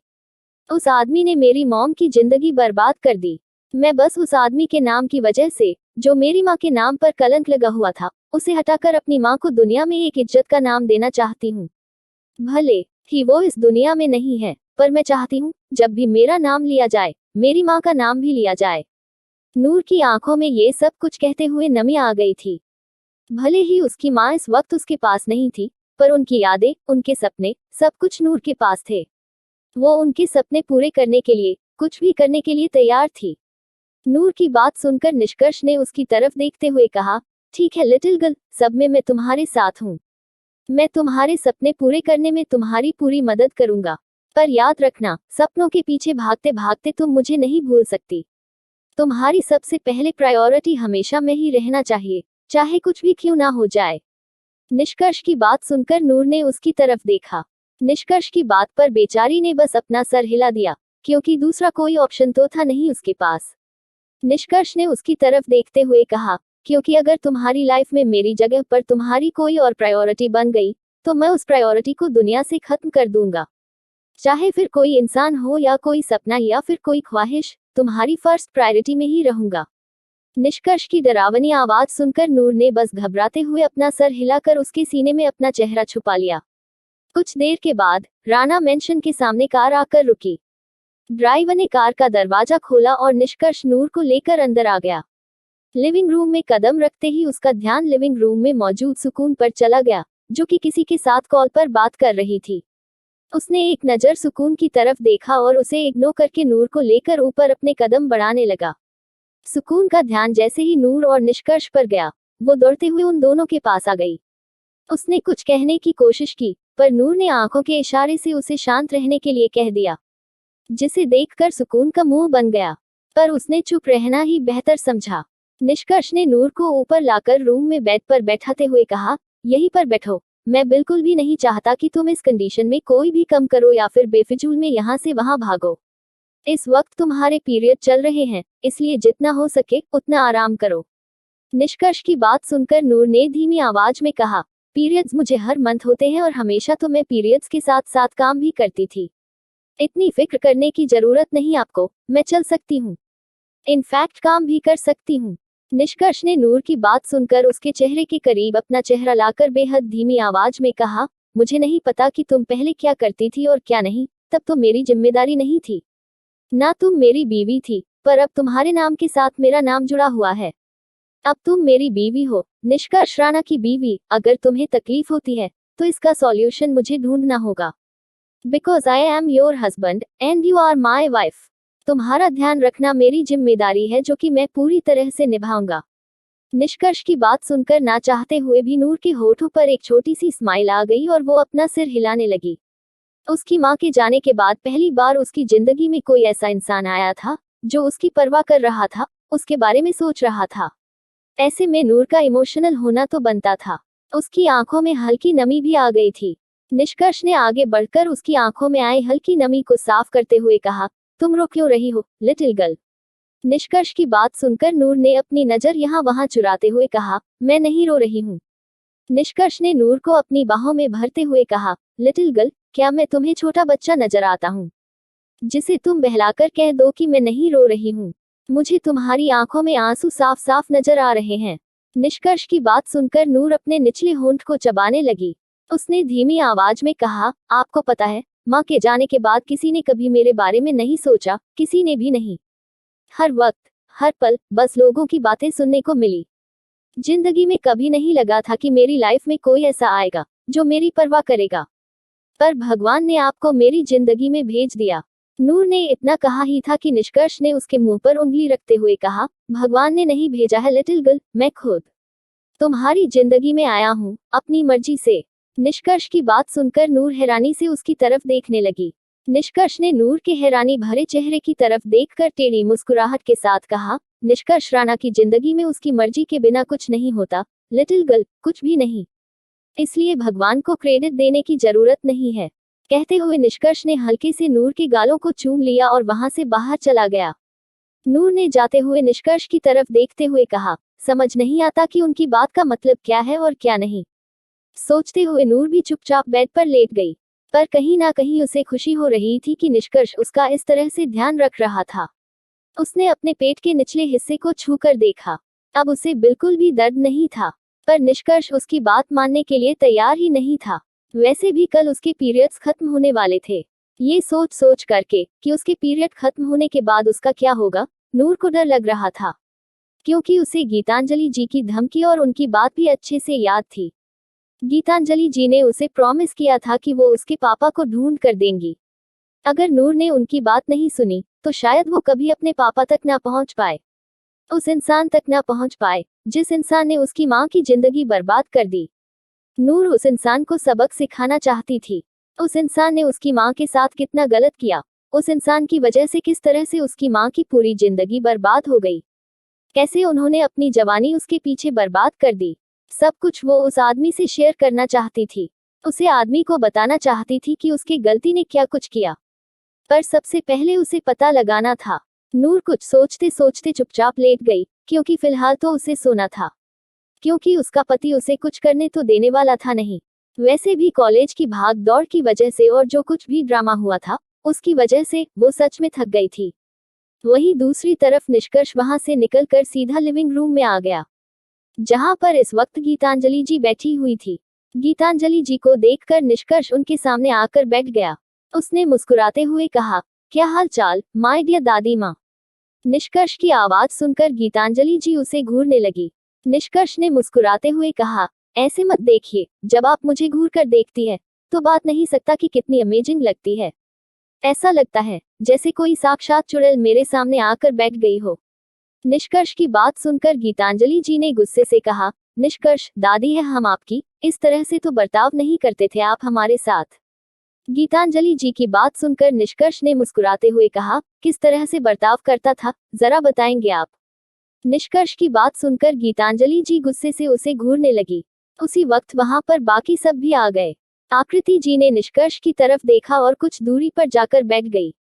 उस आदमी ने मेरी मॉम की जिंदगी बर्बाद कर दी। मैं बस उस आदमी के नाम की वजह से, जो मेरी माँ के नाम पर कलंक लगा हुआ था, उसे हटाकर अपनी माँ को दुनिया में एक इज्जत का नाम देना चाहती हूँ। भले ही वो इस दुनिया में नहीं है, पर मैं चाहती हूँ जब भी मेरा नाम लिया जाए, मेरी माँ का नाम भी लिया जाए। नूर की आंखों में ये सब कुछ कहते हुए नमी आ गई थी। भले ही उसकी माँ इस वक्त उसके पास नहीं थी, पर उनकी यादें, उनके सपने, सब कुछ नूर के पास थे। वो उनके सपने पूरे करने के लिए कुछ भी करने के लिए तैयार थी। नूर की बात सुनकर निष्कर्ष ने उसकी तरफ देखते हुए कहा, ठीक है लिटिल गर्ल, सब में मैं तुम्हारे साथ हूँ। मैं तुम्हारे सपने पूरे करने में तुम्हारी पूरी मदद करूंगा। पर याद रखना, सपनों के पीछे भागते भागते तुम मुझे नहीं भूल सकती। तुम्हारी सबसे पहले प्रायोरिटी हमेशा मैं ही रहना चाहिए, चाहे कुछ भी क्यों ना हो जाए। निष्कर्ष की बात सुनकर नूर ने उसकी तरफ देखा। निष्कर्ष की बात पर बेचारी ने बस अपना सर हिला दिया, क्योंकि दूसरा कोई ऑप्शन तो था नहीं उसके पास। निष्कर्ष ने उसकी तरफ देखते हुए कहा, क्योंकि अगर तुम्हारी लाइफ में मेरी जगह पर तुम्हारी कोई और प्रायोरिटी बन गई, तो मैं उस प्रायोरिटी को दुनिया से खत्म कर दूंगा। चाहे फिर कोई इंसान हो या कोई सपना या फिर कोई ख्वाहिश, तुम्हारी फर्स्ट प्रायोरिटी में ही रहूंगा। निष्कर्ष की डरावनी आवाज सुनकर नूर ने बस घबराते हुए अपना सर हिलाकर उसके सीने में अपना चेहरा छुपा लिया। कुछ देर के बाद राणा मेंशन के सामने कार आकर रुकी। ड्राइवर ने कार का दरवाजा खोला और निष्कर्ष नूर को लेकर अंदर आ गया। लिविंग रूम में कदम रखते ही उसका ध्यान लिविंग रूम में मौजूद सुकून पर चला गया, जो कि किसी के साथ कॉल पर बात कर रही थी। उसने एक नजर सुकून की तरफ देखा और उसे इग्नोर करके नूर को लेकर ऊपर अपने कदम बढ़ाने लगा। सुकून का ध्यान जैसे ही नूर और निष्कर्ष पर गया, वो दौड़ते हुए उन दोनों के पास आ गई। उसने कुछ कहने की कोशिश की, पर नूर ने आंखों के इशारे से उसे शांत रहने के लिए कह दिया, जिसे देखकर सुकून का मुंह बन गया, पर उसने चुप रहना ही बेहतर समझा। निष्कर्ष ने नूर को ऊपर लाकर रूम में बेड पर बैठाते हुए कहा, यहीं पर बैठो, मैं बिल्कुल भी नहीं चाहता कि तुम इस कंडीशन में कोई भी कम करो या फिर बेफिजूल में यहाँ से वहाँ भागो। इस वक्त तुम्हारे पीरियड चल रहे हैं, इसलिए जितना हो सके उतना आराम करो। निष्कर्ष की बात सुनकर नूर ने धीमी आवाज में कहा, पीरियड्स मुझे हर मंथ होते हैं और हमेशा तो मैं पीरियड्स के साथ साथ काम भी करती थी। इतनी फिक्र करने की जरूरत नहीं आपको, मैं चल सकती हूँ, इनफैक्ट काम भी कर सकती हूँ। निष्कर्ष ने नूर की बात सुनकर उसके चेहरे के करीब अपना चेहरा लाकर बेहद धीमी आवाज में कहा, मुझे नहीं पता कि तुम पहले क्या करती थी और क्या नहीं, तब तो मेरी जिम्मेदारी नहीं थी, ना तुम मेरी बीवी थी, पर अब तुम्हारे नाम के साथ मेरा नाम जुड़ा हुआ है। अब तुम मेरी बीवी हो, निष्कर्ष राणा की बीवी। अगर तुम्हें तकलीफ होती है, तो इसका सॉल्यूशन मुझे ढूंढना होगा। Because I am your husband and you are my wife. तुम्हारा ध्यान रखना मेरी जिम्मेदारी है, जो कि मैं पूरी तरह से निभाऊंगा। निष्कर्ष की बात सुनकर ना चाहते हुए भी नूर के होठों पर एक छोटी सी स्माइल आ गई और वो अपना सिर हिलाने लगी। उसकी माँ के जाने के बाद पहली बार उसकी जिंदगी में कोई ऐसा इंसान आया था जो उसकी परवाह कर रहा था, उसके बारे में सोच रहा था। ऐसे में नूर का इमोशनल होना तो बनता था। उसकी आंखों में हल्की नमी भी आ गई थी। निष्कर्ष ने आगे बढ़कर उसकी आंखों में आई हल्की नमी को साफ करते हुए कहा, तुम रो क्यों रही हो लिटिल गर्ल? निष्कर्ष की बात सुनकर नूर ने अपनी नजर यहाँ वहाँ चुराते हुए कहा, मैं नहीं रो रही हूँ। निष्कर्ष ने नूर को अपनी बाहों में भरते हुए कहा, लिटिल गर्ल, क्या मैं तुम्हें छोटा बच्चा नजर आता हूँ जिसे तुम बहलाकर कह दो कि मैं नहीं रो रही हूँ? मुझे तुम्हारी आंखों में आंसू साफ साफ नजर आ रहे हैं। निष्कर्ष की बात सुनकर नूर अपने निचले होंठ को चबाने लगी। उसने धीमी आवाज में कहा, आपको पता है, माँ के जाने के बाद किसी ने कभी मेरे बारे में नहीं सोचा, किसी ने भी नहीं। हर वक्त, हर पल बस लोगों की बातें सुनने को मिली। जिंदगी में कभी नहीं लगा था कि मेरी लाइफ में कोई ऐसा आएगा जो मेरी परवाह करेगा, पर भगवान ने आपको मेरी जिंदगी में भेज दिया। नूर ने इतना कहा ही था कि निष्कर्ष ने उसके मुंह पर उंगली रखते हुए कहा, भगवान ने नहीं भेजा है लिटिल गर्ल, मैं खुद तुम्हारी जिंदगी में आया हूँ, अपनी मर्जी से। निष्कर्ष की बात सुनकर नूर हैरानी से उसकी तरफ देखने लगी। निष्कर्ष ने नूर के हैरानी भरे चेहरे की तरफ देखकर टेढ़ी मुस्कुराहट के साथ कहा, निष्कर्ष राणा की जिंदगी में उसकी मर्जी के बिना कुछ नहीं होता लिटिल गर्ल, कुछ भी नहीं। इसलिए भगवान को क्रेडिट देने की जरूरत नहीं है। कहते हुए निष्कर्ष ने हल्के से नूर के गालों को चूम लिया और वहां से बाहर चला गया। नूर ने जाते हुए निष्कर्ष की तरफ देखते हुए कहा, समझ नहीं आता कि उनकी बात का मतलब क्या है और क्या नहीं। सोचते हुए नूर भी चुपचाप बेड पर लेट गई, पर कहीं ना कहीं उसे खुशी हो रही थी कि निष्कर्ष उसका इस तरह से ध्यान रख रहा था। उसने अपने पेट के निचले हिस्से को छूकर देखा। अब उसे बिल्कुल भी दर्द नहीं था, पर निष्कर्ष उसकी बात मानने के लिए तैयार ही नहीं था। वैसे भी कल उसके पीरियड्स खत्म होने वाले थे। ये सोच सोच करके कि उसके पीरियड खत्म होने के बाद उसका क्या होगा, नूर को डर लग रहा था, क्योंकि उसे गीतांजलि जी की धमकी और उनकी बात भी अच्छे से याद थी। गीतांजलि जी ने उसे प्रॉमिस किया था कि वो उसके पापा को ढूंढ कर देंगी। अगर नूर ने उनकी बात नहीं सुनी तो शायद वो कभी अपने पापा तक ना पहुंच पाए, उस इंसान तक ना पहुंच पाए जिस इंसान ने उसकी माँ की जिंदगी बर्बाद कर दी। नूर उस इंसान को सबक सिखाना चाहती थी। उस इंसान ने उसकी माँ के साथ कितना गलत किया, उस इंसान की वजह से किस तरह से उसकी माँ की पूरी जिंदगी बर्बाद हो गई, कैसे उन्होंने अपनी जवानी उसके पीछे बर्बाद कर दी। सब कुछ वो उस आदमी से शेयर करना चाहती थी। उसे आदमी को बताना चाहती थी कि उसकी गलती ने क्या कुछ किया, पर सबसे पहले उसे पता लगाना था। नूर कुछ सोचते सोचते चुपचाप लेट गई, क्योंकि फिलहाल तो उसे सोना था, क्योंकि उसका पति उसे कुछ करने तो देने वाला था नहीं। वैसे भी कॉलेज की भाग दौड़ की वजह से और जो कुछ भी ड्रामा हुआ था उसकी वजह से वो सच में थक गई थी। वहीं दूसरी तरफ निष्कर्ष वहां से निकलकर सीधा लिविंग रूम में आ गया, जहां पर इस वक्त गीतांजलि जी बैठी हुई थी। गीतांजलि जी को देखकर निष्कर्ष उनके सामने आकर बैठ गया। उसने मुस्कुराते हुए कहा, क्या हाल चाल माय डियर दादी माँ? निष्कर्ष की आवाज सुनकर गीतांजलि जी उसे घूरने लगी। निष्कर्ष ने मुस्कुराते हुए कहा, ऐसे मत देखिए, जब आप मुझे घूर कर देखती है तो बात नहीं सकता कि कितनी अमेजिंग लगती है। ऐसा लगता है जैसे कोई साक्षात चुड़ैल मेरे सामने आकर बैठ गई हो। निष्कर्ष की बात सुनकर गीतांजलि जी ने गुस्से से कहा, निष्कर्ष दादी है हम आपकी, इस तरह से तो बर्ताव नहीं करते थे आप हमारे साथ। गीतांजलि जी की बात सुनकर निष्कर्ष ने मुस्कुराते हुए कहा, किस तरह से बर्ताव करता था, जरा बताएंगे आप? निष्कर्ष की बात सुनकर गीतांजलि जी गुस्से से उसे घूरने लगी। उसी वक्त वहां पर बाकी सब भी आ गए। आकृति जी ने निष्कर्ष की तरफ देखा और कुछ दूरी पर जाकर बैठ गई।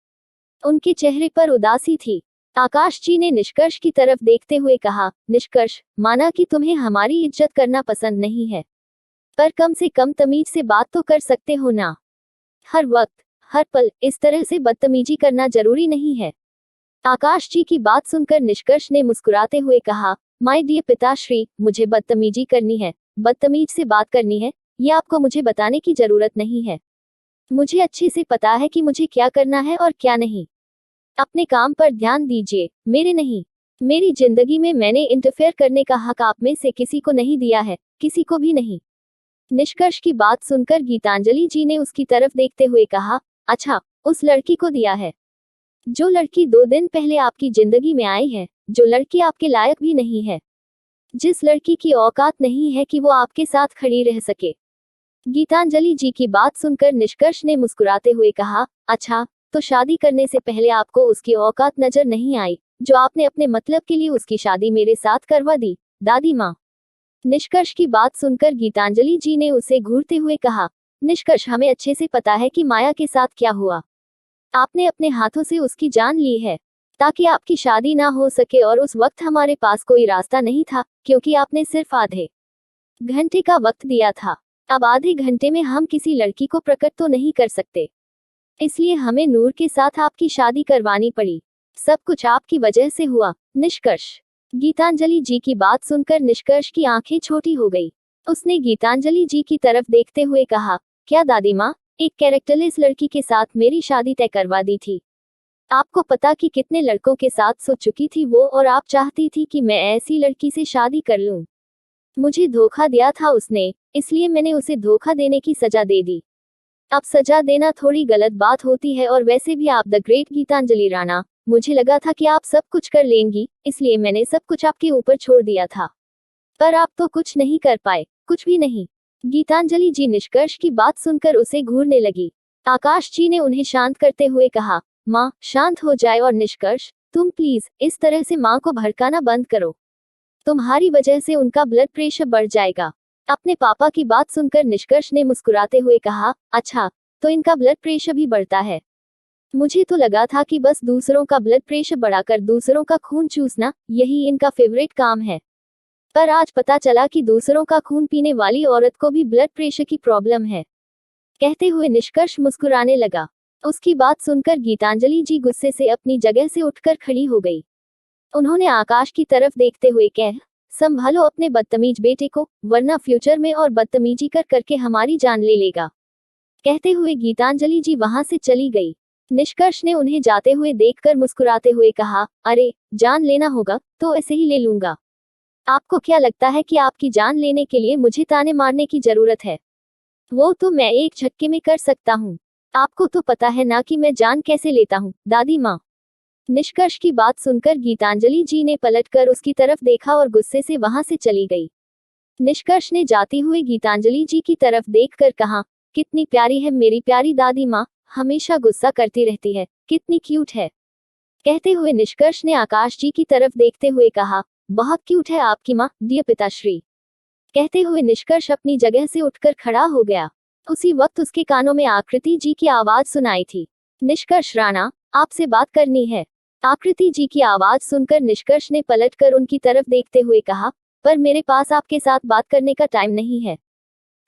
उनके चेहरे पर उदासी थी। आकाश जी ने निष्कर्ष की तरफ देखते हुए कहा, निष्कर्ष, माना कि तुम्हें हमारी इज्जत करना पसंद नहीं है, पर कम से कम तमीज से बात तो कर सकते हो ना। हर वक्त, हर पल इस तरह से बदतमीजी करना जरूरी नहीं है। आकाश जी की बात सुनकर निष्कर्ष ने मुस्कुराते हुए कहा, माय डियर पिताश्री, मुझे बदतमीजी करनी है, बदतमीज से बात करनी है, ये आपको मुझे बताने की जरूरत नहीं है। मुझे अच्छे से पता है कि मुझे क्या करना है और क्या नहीं। अपने काम पर ध्यान दीजिए, मेरे नहीं। मेरी जिंदगी में मैंने इंटरफेयर करने का हक आप में से किसी को नहीं दिया है, किसी को भी नहीं। निष्कर्ष की बात सुनकर गीतांजलि जी ने उसकी तरफ देखते हुए कहा, अच्छा, उस लड़की को दिया है, जो लड़की 2 दिन पहले आपकी जिंदगी में आई है, जो लड़की आपके लायक भी नहीं है, जिस लड़की की औकात नहीं है कि वो आपके साथ खड़ी रह सके। गीतांजलि जी की बात सुनकर निष्कर्ष ने मुस्कुराते हुए कहा, अच्छा, तो शादी करने से पहले आपको उसकी औकात नजर नहीं आई, जो आपने अपने मतलब के लिए उसकी शादी मेरे साथ करवा दी, दादी माँ? निष्कर्ष की बात सुनकर गीतांजलि जी ने उसे घूरते हुए कहा, निष्कर्ष, हमें अच्छे से पता है कि माया के साथ क्या हुआ। आपने अपने हाथों से उसकी जान ली है ताकि आपकी शादी ना हो सके, और उस वक्त हमारे पास कोई रास्ता नहीं था, क्योंकि आपने सिर्फ आधे घंटे का वक्त दिया था। अब आधे घंटे में हम किसी लड़की को प्रकट तो नहीं कर सकते, इसलिए हमें नूर के साथ आपकी शादी करवानी पड़ी। सब कुछ आपकी वजह से हुआ। निष्कर्ष। गीतांजलि जी की बात सुनकर निष्कर्ष की आंखें छोटी हो गई। उसने गीतांजलि जी की तरफ देखते हुए कहा, क्या दादी माँ, एक कैरेक्टरलेस लड़की के साथ मेरी शादी तय करवा दी थी? आपको पता कि कितने लड़कों के साथ सो चुकी थी वो, और आप चाहती थी कि मैं ऐसी लड़की से शादी कर लूं। मुझे धोखा दिया था उसने, इसलिए मैंने उसे धोखा देने की सजा दे दी। अब सजा देना थोड़ी गलत बात होती है, और वैसे भी आप द ग्रेट गीतांजलि राणा, मुझे लगा था कि आप सब कुछ कर लेंगी, इसलिए मैंने सब कुछ आपके ऊपर छोड़ दिया था। पर आप तो कुछ नहीं कर पाए, कुछ भी नहीं। गीतांजलि जी निष्कर्ष की बात सुनकर उसे घूरने लगी। आकाश जी ने उन्हें शांत करते हुए कहा, माँ शांत हो जाए, और निष्कर्ष तुम प्लीज इस तरह से माँ को भड़काना बंद करो। तुम्हारी वजह से उनका ब्लड प्रेशर बढ़ जाएगा। अपने पापा की बात सुनकर निष्कर्ष ने मुस्कुराते हुए कहा, अच्छा, तो इनका ब्लड प्रेशर भी बढ़ता है? मुझे तो लगा था कि बस दूसरों का ब्लड प्रेशर बढ़ाकर दूसरों का खून चूसना, यही इनका फेवरेट काम है। पर आज पता चला कि दूसरों का खून पीने वाली औरत को भी ब्लड प्रेशर की प्रॉब्लम है। कहते हुए निष्कर्ष मुस्कुराने लगा। उसकी बात सुनकर गीतांजलि जी गुस्से से अपनी जगह से उठकर खड़ी हो गई। उन्होंने आकाश की तरफ देखते हुए कहा, संभालो अपने बदतमीज बेटे को, वरना फ्यूचर में और बदतमीजी कर करके हमारी जान ले लेगा। कहते हुए गीतांजलि जी वहां से चली गई। निष्कर्ष ने उन्हें जाते हुए देखकर मुस्कुराते हुए कहा, अरे, जान लेना होगा तो ऐसे ही ले लूंगा। आपको क्या लगता है कि आपकी जान लेने के लिए मुझे ताने मारने की जरूरत है? वो तो मैं एक झटके में कर सकता हूँ। आपको तो पता है ना कि मैं जान कैसे लेता हूँ, दादी माँ। निष्कर्ष की बात सुनकर गीतांजलि जी ने पलटकर उसकी तरफ देखा और गुस्से से वहां से चली गई। निष्कर्ष ने जाती हुए गीतांजलि जी की तरफ देखकर कहा, कितनी प्यारी है मेरी प्यारी दादी माँ, हमेशा गुस्सा करती रहती है, कितनी क्यूट है। कहते हुए निष्कर्ष ने आकाश जी की तरफ देखते हुए कहा, बहुत क्यूट है आपकी माँ, डियर पिताश्री। कहते हुए निष्कर्ष अपनी जगह से उठकर खड़ा हो गया। उसी वक्त उसके कानों में आकृति जी की आवाज सुनाई थी, निष्कर्ष राणा, आपसे बात करनी है। आकृति जी की आवाज सुनकर निष्कर्ष ने पलटकर उनकी तरफ देखते हुए कहा, पर मेरे पास आपके साथ बात करने का टाइम नहीं है।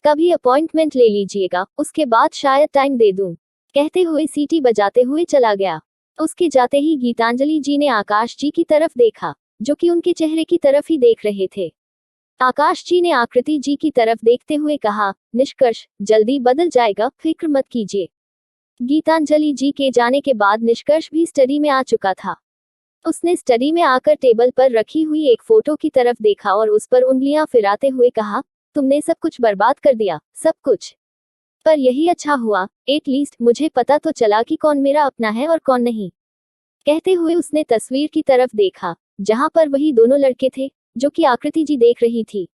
कभी अपॉइंटमेंट ले लीजिएगा, उसके बाद शायद टाइम दे दूं। कहते हुए सीटी बजाते हुए चला गया। उसके जाते ही गीतांजलि जी ने आकाश जी की तरफ देखा, जो कि उनके चेहरे की तरफ ही देख रहे थे। आकाश जी ने आकृति जी की तरफ देखते हुए कहा, निष्कर्ष जल्दी बदल जाएगा, फिक्र मत कीजिए। गीतांजलि जी के जाने के बाद निष्कर्ष भी स्टडी में आ चुका था। उसने स्टडी में आकर टेबल पर रखी हुई एक फोटो की तरफ देखा और उस पर उंगलियां फिराते हुए कहा, तुमने सब कुछ बर्बाद कर दिया, सब कुछ। पर यही अच्छा हुआ, एटलीस्ट मुझे पता तो चला कि कौन मेरा अपना है और कौन नहीं। कहते हुए उसने तस्वीर की तरफ देखा, जहां पर वही दोनों लड़के थे जो कि आकृति जी देख रही थी।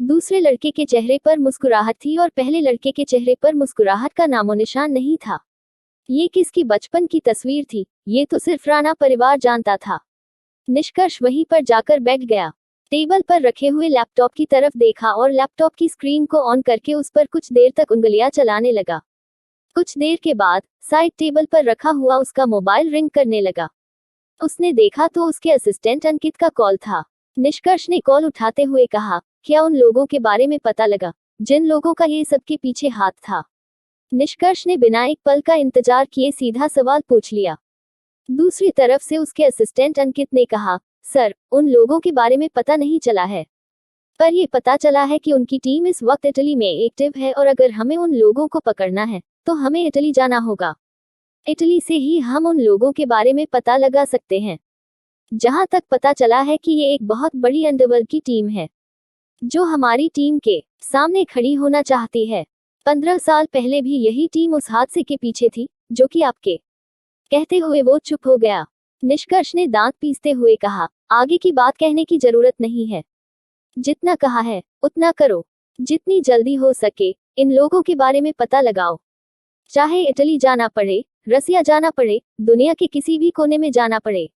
दूसरे लड़के के चेहरे पर मुस्कुराहट थी और पहले लड़के के चेहरे पर मुस्कुराहट का नामो निशान नहीं था। ये किसकी बचपन की तस्वीर थी, ये तो सिर्फ राणा परिवार जानता था। निष्कर्ष वहीं पर जाकर बैठ गया। टेबल पर रखे हुए लैपटॉप की तरफ देखा और लैपटॉप की स्क्रीन को ऑन करके उस पर कुछ देर तक उंगलियां चलाने लगा। कुछ देर के बाद साइड टेबल पर रखा हुआ उसका मोबाइल रिंग करने लगा। उसने देखा तो उसके असिस्टेंट अंकित का कॉल था। निष्कर्ष ने कॉल उठाते हुए कहा, क्या उन लोगों के बारे में पता लगा जिन लोगों का ये सबके पीछे हाथ था? निष्कर्ष ने बिना एक पल का इंतजार किए सीधा सवाल पूछ लिया। दूसरी तरफ से उसके असिस्टेंट अंकित ने कहा, सर, उन लोगों के बारे में पता नहीं चला है, पर ये पता चला है कि उनकी टीम इस वक्त इटली में एक्टिव है और अगर हमें उन लोगों को पकड़ना है तो हमें इटली जाना होगा। इटली से ही हम उन लोगों के बारे में पता लगा सकते हैं। जहां तक पता चला है कि ये एक बहुत बड़ी अंडरवर्ल्ड की टीम है जो हमारी टीम के सामने खड़ी होना चाहती है। 15 साल पहले भी यही टीम उस हादसे के पीछे थी जो कि आपके। कहते हुए वो चुप हो गया। निष्कर्ष ने दांत पीसते हुए कहा, आगे की बात कहने की जरूरत नहीं है, जितना कहा है उतना करो। जितनी जल्दी हो सके इन लोगों के बारे में पता लगाओ, चाहे इटली जाना पड़े, रसिया जाना पड़े, दुनिया के किसी भी कोने में जाना पड़े,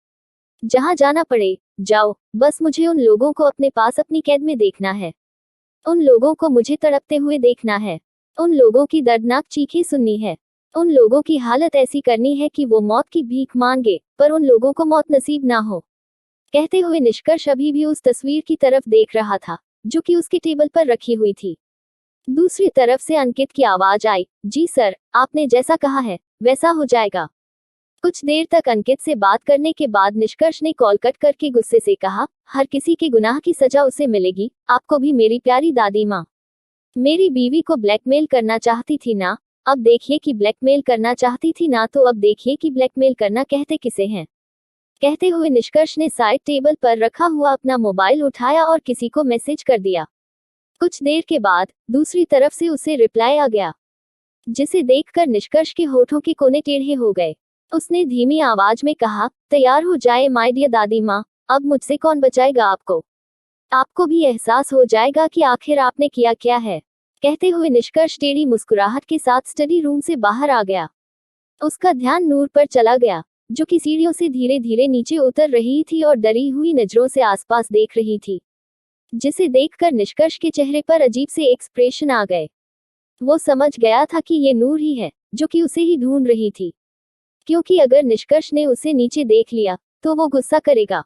जहां जाना पड़े जाओ। बस मुझे उन लोगों को अपने पास अपनी कैद में देखना है। उन लोगों को मुझे तड़पते हुए देखना है। उन लोगों की दर्दनाक चीखें सुननी है। उन लोगों की हालत ऐसी करनी है कि वो मौत की भीख मांगे, पर उन लोगों को मौत नसीब ना हो। कहते हुए निष्कर्ष अभी भी उस तस्वीर की तरफ देख रहा था। जो कि उसके टेबल पर रखी हुई थी। दूसरी तरफ से अंकित की आवाज आई, जी सर, आपने जैसा कहा है वैसा हो जाएगा। कुछ देर तक अंकित से बात करने के बाद निष्कर्ष ने कॉल कट करके गुस्से से कहा, हर किसी के गुनाह की सजा उसे मिलेगी, आपको भी। मेरी प्यारी दादी माँ मेरी बीवी को ब्लैकमेल करना चाहती थी ना, अब देखिए कि ब्लैकमेल करना चाहती थी ना, तो अब देखिए कि ब्लैकमेल करना कहते किसे हैं। कहते हुए निष्कर्ष ने साइड टेबल पर रखा हुआ अपना मोबाइल उठाया और किसी को मैसेज कर दिया। कुछ देर के बाद दूसरी तरफ से उसे रिप्लाई आ गया, जिसे देखकर निष्कर्ष के होठों के कोने टेढ़े हो गए। उसने धीमी आवाज में कहा, तैयार हो जाए माय डियर दादी माँ, अब मुझसे कौन बचाएगा आपको। आपको भी एहसास हो जाएगा कि आखिर आपने किया क्या है। कहते हुए निष्कर्ष टेढ़ी मुस्कुराहट के साथ स्टडी रूम से बाहर आ गया। उसका ध्यान नूर पर चला गया, जो कि सीढ़ियों से धीरे धीरे नीचे उतर रही थी और डरी हुई नजरों से आसपास देख रही थी, जिसे देखकर निष्कर्ष के चेहरे पर अजीब से एक्सप्रेशन आ गए। वो समझ गया था कि ये नूर ही है, जो कि उसे ही ढूंढ रही थी, क्योंकि अगर निष्कर्ष ने उसे नीचे देख लिया तो वो गुस्सा करेगा।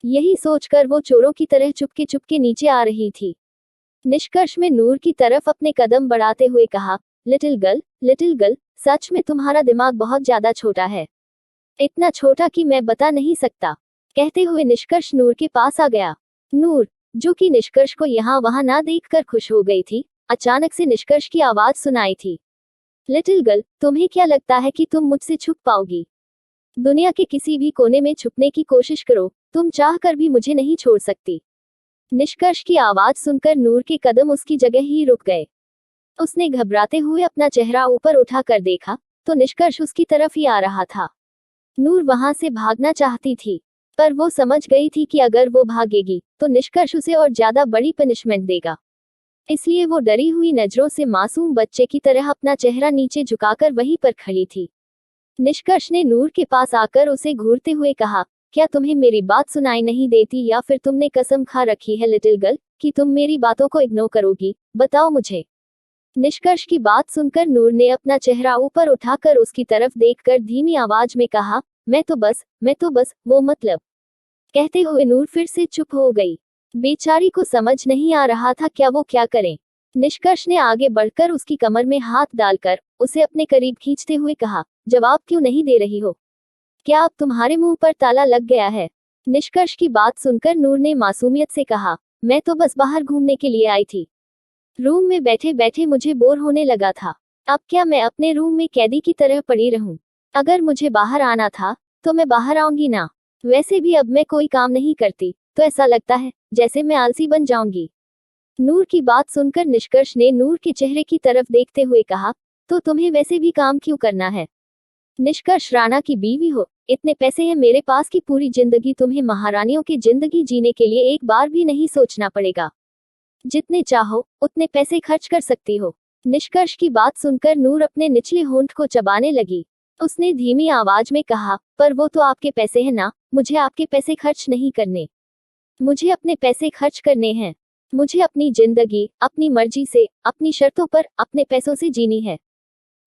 यही सोचकर वो चोरों की तरह चुपके चुपके नीचे आ रही थी। निष्कर्ष में नूर की तरफ अपने कदम बढ़ाते हुए कहा, लिटिल गर्ल, सच में तुम्हारा दिमाग बहुत ज्यादा छोटा है, इतना छोटा कि मैं बता नहीं सकता। कहते हुए निष्कर्ष नूर के पास आ गया। नूर, जो कि निष्कर्ष को यहाँ वहां ना देखकर खुश हो गई थी, अचानक से निष्कर्ष की आवाज सुनाई थी, लिटिल गर्ल, तुम्हें क्या लगता है कि तुम मुझसे छुप पाओगी? दुनिया के किसी भी कोने में छुपने की कोशिश करो, तुम चाहकर भी मुझे नहीं छोड़ सकती। निष्कर्ष की आवाज सुनकर नूर के कदम उसकी जगह ही रुक गए। उसने घबराते हुए अपना चेहरा ऊपर उठाकर देखा तो निष्कर्ष उसकी तरफ ही आ रहा था। नूर वहां से भागना चाहती थी, पर वो समझ गई थी कि अगर वो भागेगी तो निष्कर्ष उसे और ज्यादा बड़ी पनिशमेंट देगा। इसलिए वो डरी हुई नजरों से मासूम बच्चे की तरह अपना चेहरा नीचे झुकाकर वहीं पर खड़ी थी। निष्कर्ष ने नूर के पास आकर उसे घूरते हुए कहा, क्या तुम्हें मेरी बात सुनाई नहीं देती, या फिर तुमने कसम खा रखी है लिटिल गर्ल कि तुम मेरी बातों को इग्नोर करोगी? बताओ मुझे। निष्कर्ष की बात सुनकर नूर ने अपना चेहरा ऊपर उठाकर उसकी तरफ देखकर धीमी आवाज में कहा, मैं तो बस वो मतलब। कहते हुए नूर फिर से चुप हो गई। बेचारी को समझ नहीं आ रहा था वो क्या करे। निष्कर्ष ने आगे बढ़कर उसकी कमर में हाथ डालकर उसे अपने करीब खींचते हुए कहा, जवाब क्यों नहीं दे रही हो? क्या अब तुम्हारे मुंह पर ताला लग गया है? निष्कर्ष की बात सुनकर नूर ने मासूमियत से कहा, मैं तो बस बाहर घूमने के लिए आई थी। रूम में बैठे बैठे मुझे बोर होने लगा था। अब क्या मैं अपने रूम में कैदी की तरह पड़ी रहूं? अगर मुझे बाहर आना था तो मैं बाहर आऊंगी ना। वैसे भी अब मैं कोई काम नहीं करती तो ऐसा लगता है जैसे मैं आलसी बन जाऊंगी। नूर की बात सुनकर निष्कर्ष ने नूर के चेहरे की तरफ देखते हुए कहा, तो तुम्हें वैसे भी काम क्यों करना है? निष्कर्ष राणा की बीवी हो, इतने पैसे हैं मेरे पास कि पूरी जिंदगी तुम्हें महारानियों की जिंदगी जीने के लिए एक बार भी नहीं सोचना पड़ेगा। जितने चाहो उतने पैसे खर्च कर सकती हो। निष्कर्ष की बात सुनकर नूर अपने निचले होंठ को चबाने लगी। उसने धीमी आवाज में कहा, पर वो तो आपके पैसे हैं ना, मुझे आपके पैसे खर्च नहीं करने। मुझे अपने पैसे खर्च करने हैं। मुझे अपनी जिंदगी अपनी मर्जी से, अपनी शर्तों पर, अपने पैसों से जीनी है।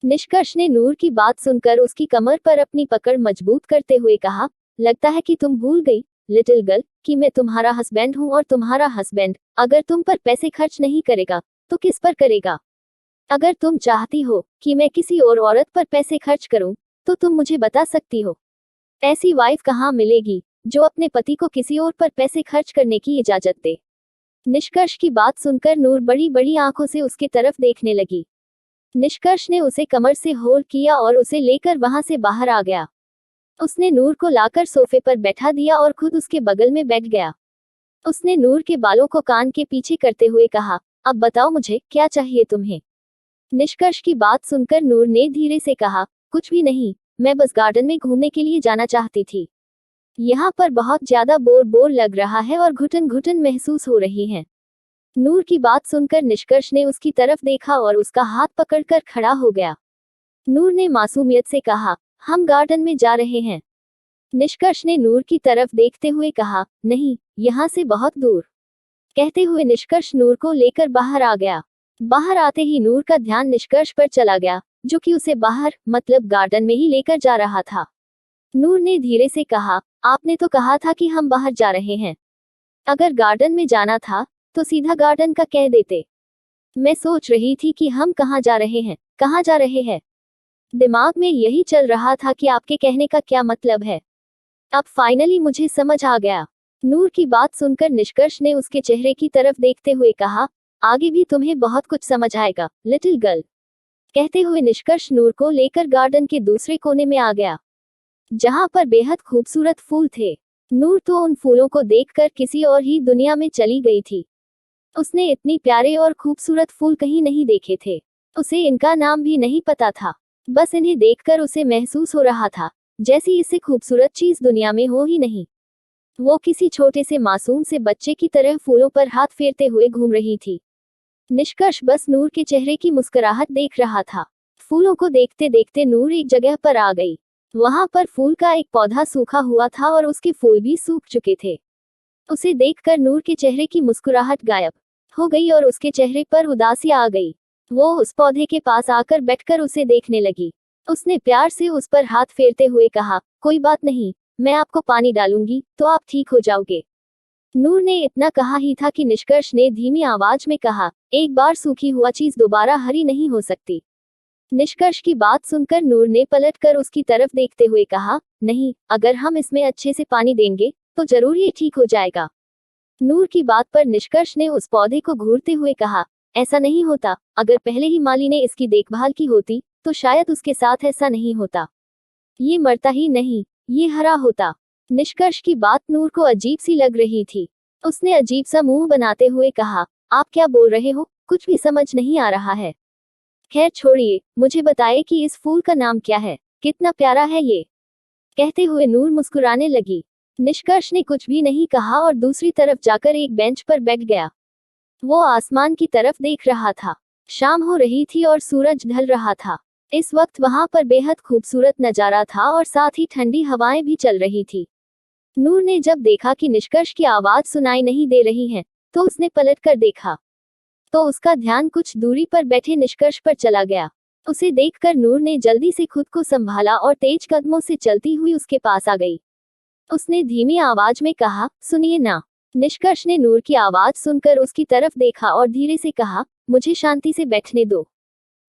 निष्कर्ष ने नूर की बात सुनकर उसकी कमर पर अपनी पकड़ मजबूत करते हुए कहा, लगता है कि तुम भूल गई लिटिल गर्ल कि मैं तुम्हारा हस्बैंड हूँ, और तुम्हारा हस्बैंड अगर तुम पर पैसे खर्च नहीं करेगा तो किस पर करेगा? अगर तुम चाहती हो कि मैं किसी और औरत पर पैसे खर्च करूं तो तुम मुझे बता सकती हो। ऐसी वाइफ कहाँ मिलेगी जो अपने पति को किसी और पर पैसे खर्च करने की इजाजत दे। निष्कर्ष की बात सुनकर नूर बड़ी बड़ी आंखों से उसकी तरफ देखने लगी। निष्कर्ष ने उसे कमर से होल्ड किया और उसे लेकर वहां से बाहर आ गया। उसने नूर को लाकर सोफे पर बैठा दिया और खुद उसके बगल में बैठ गया। उसने नूर के बालों को कान के पीछे करते हुए कहा, अब बताओ मुझे क्या चाहिए तुम्हें? निष्कर्ष की बात सुनकर नूर ने धीरे से कहा, कुछ भी नहीं, मैं बस गार्डन में घूमने के लिए जाना चाहती थी। यहाँ पर बहुत ज्यादा बोर बोर लग रहा है और घुटन घुटन महसूस हो रही है। नूर की बात सुनकर निष्कर्ष ने उसकी तरफ देखा और उसका हाथ पकड़कर खड़ा हो गया। नूर ने मासूमियत से कहा, हम गार्डन में जा रहे हैं। निष्कर्ष ने नूर की तरफ देखते हुए कहा, नहीं, यहाँ से बहुत दूर। कहते हुए निष्कर्ष नूर को लेकर बाहर आ गया। बाहर आते ही नूर का ध्यान निष्कर्ष पर चला गया, जो कि उसे बाहर मतलब गार्डन में ही लेकर जा रहा था। नूर ने धीरे से कहा, आपने तो कहा था कि हम बाहर जा रहे हैं। अगर गार्डन में जाना था तो सीधा गार्डन का कह देते। मैं सोच रही थी कि हम कहाँ जा रहे हैं, कहाँ जा रहे हैं। दिमाग में यही चल रहा था कि आपके कहने का क्या मतलब है। अब फाइनली मुझे समझ आ गया। नूर की बात सुनकर निष्कर्ष ने उसके चेहरे की तरफ देखते हुए कहा, आगे भी तुम्हें बहुत कुछ समझ आएगा लिटिल गर्ल। कहते हुए निष्कर्ष नूर को लेकर गार्डन के दूसरे कोने में आ गया, जहां पर बेहद खूबसूरत फूल थे। नूर तो उन फूलों को देखकर किसी और ही दुनिया में चली गई थी। उसने इतनी प्यारे और खूबसूरत फूल कहीं नहीं देखे थे। उसे इनका नाम भी नहीं पता था। बस इन्हें देखकर उसे महसूस हो रहा था जैसी इससे खूबसूरत चीज दुनिया में हो ही नहीं। वो किसी छोटे से मासूम से बच्चे की तरह फूलों पर हाथ फेरते हुए घूम रही थी। निष्कर्ष बस नूर के चेहरे की मुस्कुराहट देख रहा था। फूलों को देखते देखते नूर एक जगह पर आ गई। वहां पर फूल का एक पौधा सूखा हुआ था और उसके फूल भी सूख चुके थे। उसे देखकर नूर के चेहरे की मुस्कुराहट गायब हो गई और उसके चेहरे पर उदासी आ गई। वो उस पौधे के पास आकर बैठकर उसे देखने लगी। उसने प्यार से उस पर हाथ फेरते हुए कहा, कोई बात नहीं, मैं आपको पानी डालूंगी तो आप ठीक हो जाओगे। नूर ने इतना कहा ही था कि निष्कर्ष ने धीमी आवाज में कहा, एक बार सूखी हुआ चीज दोबारा हरी नहीं हो सकती। निष्कर्ष की बात सुनकर नूर ने पलटकर उसकी तरफ देखते हुए कहा, नहीं, अगर हम इसमें अच्छे से पानी देंगे तो जरूर ये ठीक हो जाएगा। नूर की बात पर निष्कर्ष ने उस पौधे को घूरते हुए कहा, ऐसा नहीं होता, अगर पहले ही माली ने इसकी देखभाल की होती तो शायद उसके साथ ऐसा नहीं होता। ये मरता ही नहीं, ये हरा होता। निष्कर्ष की बात नूर को अजीब सी लग रही थी। उसने अजीब सा मुंह बनाते हुए कहा, आप क्या बोल रहे हो, कुछ भी समझ नहीं आ रहा है। खैर छोड़िए, मुझे बताइए कि इस फूल का नाम क्या है, कितना प्यारा है ये। कहते हुए नूर मुस्कुराने लगी। निष्कर्ष ने कुछ भी नहीं कहा और दूसरी तरफ जाकर एक बेंच पर बैठ गया। वो आसमान की तरफ देख रहा था। शाम हो रही थी और सूरज ढल रहा था। इस वक्त वहां पर बेहद खूबसूरत नजारा था और साथ ही ठंडी हवाएं भी चल रही थी। नूर ने जब देखा कि निष्कर्ष की आवाज सुनाई नहीं दे रही है तो उसने पलटकर देखा तो उसका ध्यान कुछ दूरी पर बैठे निष्कर्ष पर चला गया। उसे देखकर नूर ने जल्दी से खुद को संभाला और तेज कदमों से चलती हुई उसके पास आ गई। उसने धीमी आवाज में कहा, सुनिए ना। निष्कर्ष ने नूर की आवाज सुनकर उसकी तरफ देखा और धीरे से कहा, मुझे शांति से बैठने दो।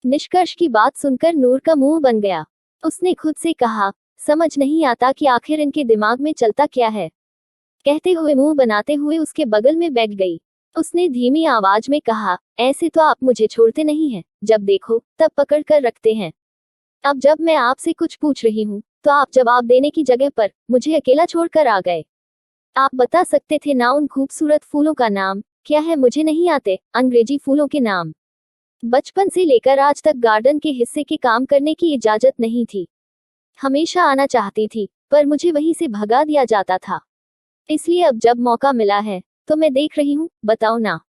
निष्कर्ष की बात सुनकर नूर का मुंह बन गया। उसने खुद से कहा, समझ नहीं आता कि आखिर इनके दिमाग में चलता क्या है। कहते हुए मुंह बनाते हुए उसके बगल में बैठ गई। उसने धीमी आवाज में कहा, ऐसे तो आप मुझे छोड़ते नहीं हैं, जब देखो तब पकड़ कर रखते हैं। अब जब मैं आपसे कुछ पूछ रही हूँ तो आप जवाब देने की जगह पर मुझे अकेला छोड़कर आ गए। आप बता सकते थे ना उन खूबसूरत फूलों का नाम क्या है। मुझे नहीं आते अंग्रेजी फूलों के नाम। बचपन से लेकर आज तक गार्डन के हिस्से के काम करने की इजाजत नहीं थी। हमेशा आना चाहती थी पर मुझे वहीं से भगा दिया जाता था। इसलिए अब जब मौका मिला है तो मैं देख रही हूँ, बताओ ना।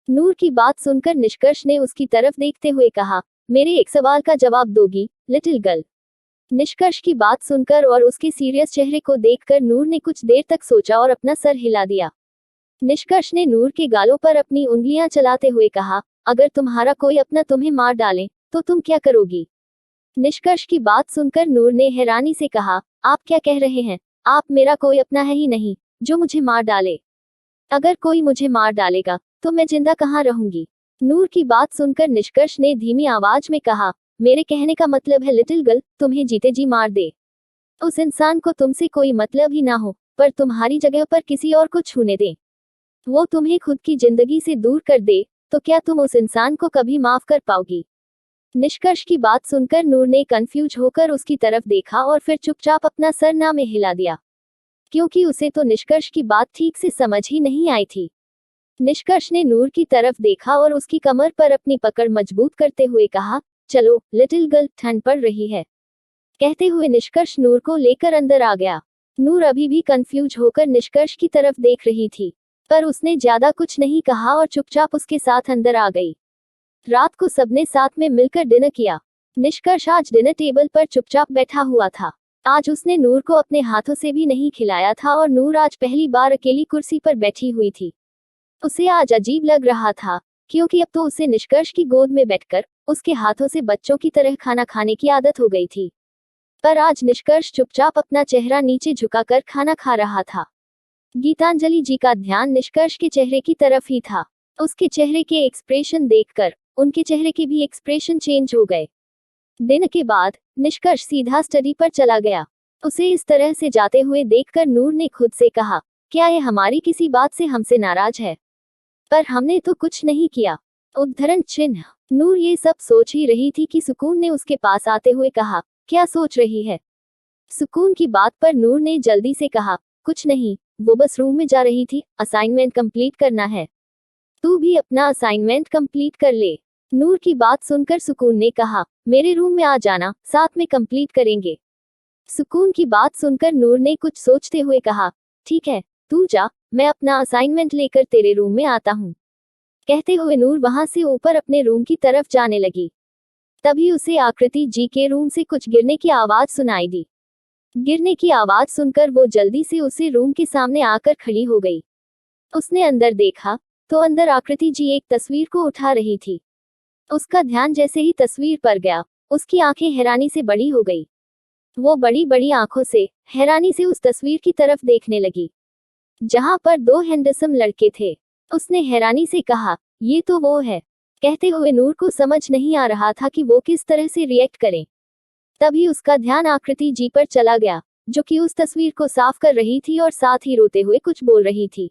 नूर की बात सुनकर निष्कर्ष ने उसकी तरफ देखते हुए कहा, मेरे एक सवाल का जवाब दोगी लिटिल गर्ल। निष्कर्ष की बात सुनकर और उसके सीरियस चेहरे को देखकर नूर ने कुछ देर तक सोचा और अपना सर हिला दिया। निष्कर्ष ने नूर के गालों पर अपनी उंगलियां चलाते हुए कहा, अगर तुम्हारा कोई अपना तुम्हें मार डाले तो तुम क्या करोगी। निष्कर्ष की बात सुनकर नूर ने हैरानी से कहा, आप क्या कह रहे हैं। आप मेरा कोई अपना है ही नहीं जो मुझे मार डाले। अगर कोई मुझे मार डालेगा तो मैं जिंदा कहाँ रहूंगी। नूर की बात सुनकर निष्कर्ष ने धीमी आवाज में कहा, मेरे कहने का मतलब है लिटिल गर्ल, तुम्हें जीते जी मार दे। उस इंसान को तुमसे कोई मतलब ही ना हो पर तुम्हारी जगह पर किसी और को छूने दे, वो तुम्हें खुद की जिंदगी से दूर कर दे, तो क्या तुम उस इंसान को कभी माफ कर पाओगी। निष्कर्ष की बात सुनकर नूर ने कंफ्यूज होकर उसकी तरफ देखा और फिर चुपचाप अपना सर ना में हिला दिया, क्योंकि उसे तो निष्कर्ष की बात ठीक से समझ ही नहीं आई थी। निष्कर्ष ने नूर की तरफ देखा और उसकी कमर पर अपनी पकड़ मजबूत करते हुए कहा, चलो लिटिल गर्ल, ठंड पड़ रही है। कहते हुए निष्कर्ष नूर को लेकर अंदर आ गया। नूर अभी भी कंफ्यूज होकर निष्कर्ष की तरफ देख रही थी पर उसने ज्यादा कुछ नहीं कहा और चुपचाप उसके साथ अंदर आ गई। रात को सबने साथ में मिलकर डिनर किया। निष्कर्ष आज डिनर टेबल पर चुपचाप बैठा हुआ था। आज उसने नूर को अपने हाथों से भी नहीं खिलाया था और नूर आज पहली बार अकेली कुर्सी पर बैठी हुई थी। उसे आज अजीब लग रहा था क्योंकि अब तो उसे निष्कर्ष की गोद में बैठकर उसके हाथों से बच्चों की तरह खाना खाने की आदत हो गई थी। पर आज निष्कर्ष चुपचाप अपना चेहरा नीचे झुकाकर खाना खा रहा था। गीतांजलि जी का ध्यान निष्कर्ष के चेहरे की तरफ ही था। उसके चेहरे के एक्सप्रेशन देखकर उनके चेहरे के भी एक्सप्रेशन चेंज हो गए। दिन के बाद निष्कर्ष सीधा स्टडी पर चला गया। उसे इस तरह से जाते हुए देखकर नूर ने खुद से कहा, क्या ये हमारी किसी बात से हमसे नाराज है? पर हमने तो कुछ नहीं किया। उद्धरण चिन्ह। नूर ये सब सोच ही रही थी कि सुकून ने उसके पास आते हुए कहा, क्या सोच रही है? सुकून की बात पर नूर ने जल्दी से कहा, कुछ नहीं, वो बस रूम में जा रही थी, असाइनमेंट कंप्लीट करना है। तू भी अपना असाइनमेंट कंप्लीट कर ले। नूर की बात सुनकर सुकून ने कहा, मेरे रूम में आ जाना, साथ में कंप्लीट करेंगे। सुकून की बात सुनकर नूर ने कुछ सोचते हुए कहा, ठीक है, तू जा, मैं अपना असाइनमेंट लेकर तेरे रूम में आता हूँ। कहते हुए नूर वहां से ऊपर अपने रूम की तरफ जाने लगी। तभी उसे आकृति जी के रूम से कुछ गिरने की आवाज सुनाई दी। गिरने की आवाज सुनकर वो जल्दी से उसे रूम के सामने आकर खड़ी हो गई। उसने अंदर देखा तो अंदर आकृति जी एक तस्वीर को उठा रही थी। उसका ध्यान जैसे ही तस्वीर पर गया, उसकी आंखें हैरानी से बड़ी हो गई। वो बड़ी बड़ी आंखों से हैरानी से उस तस्वीर की तरफ देखने लगी, जहां पर दो हैंडसम लड़के थे। उसने हैरानी से कहा, ये तो वो है। कहते हुए नूर को समझ नहीं आ रहा था कि वो किस तरह से रिएक्ट करें। तभी उसका ध्यान आकृति जी पर चला गया, जो कि उस तस्वीर को साफ कर रही थी और साथ ही रोते हुए कुछ बोल रही थी।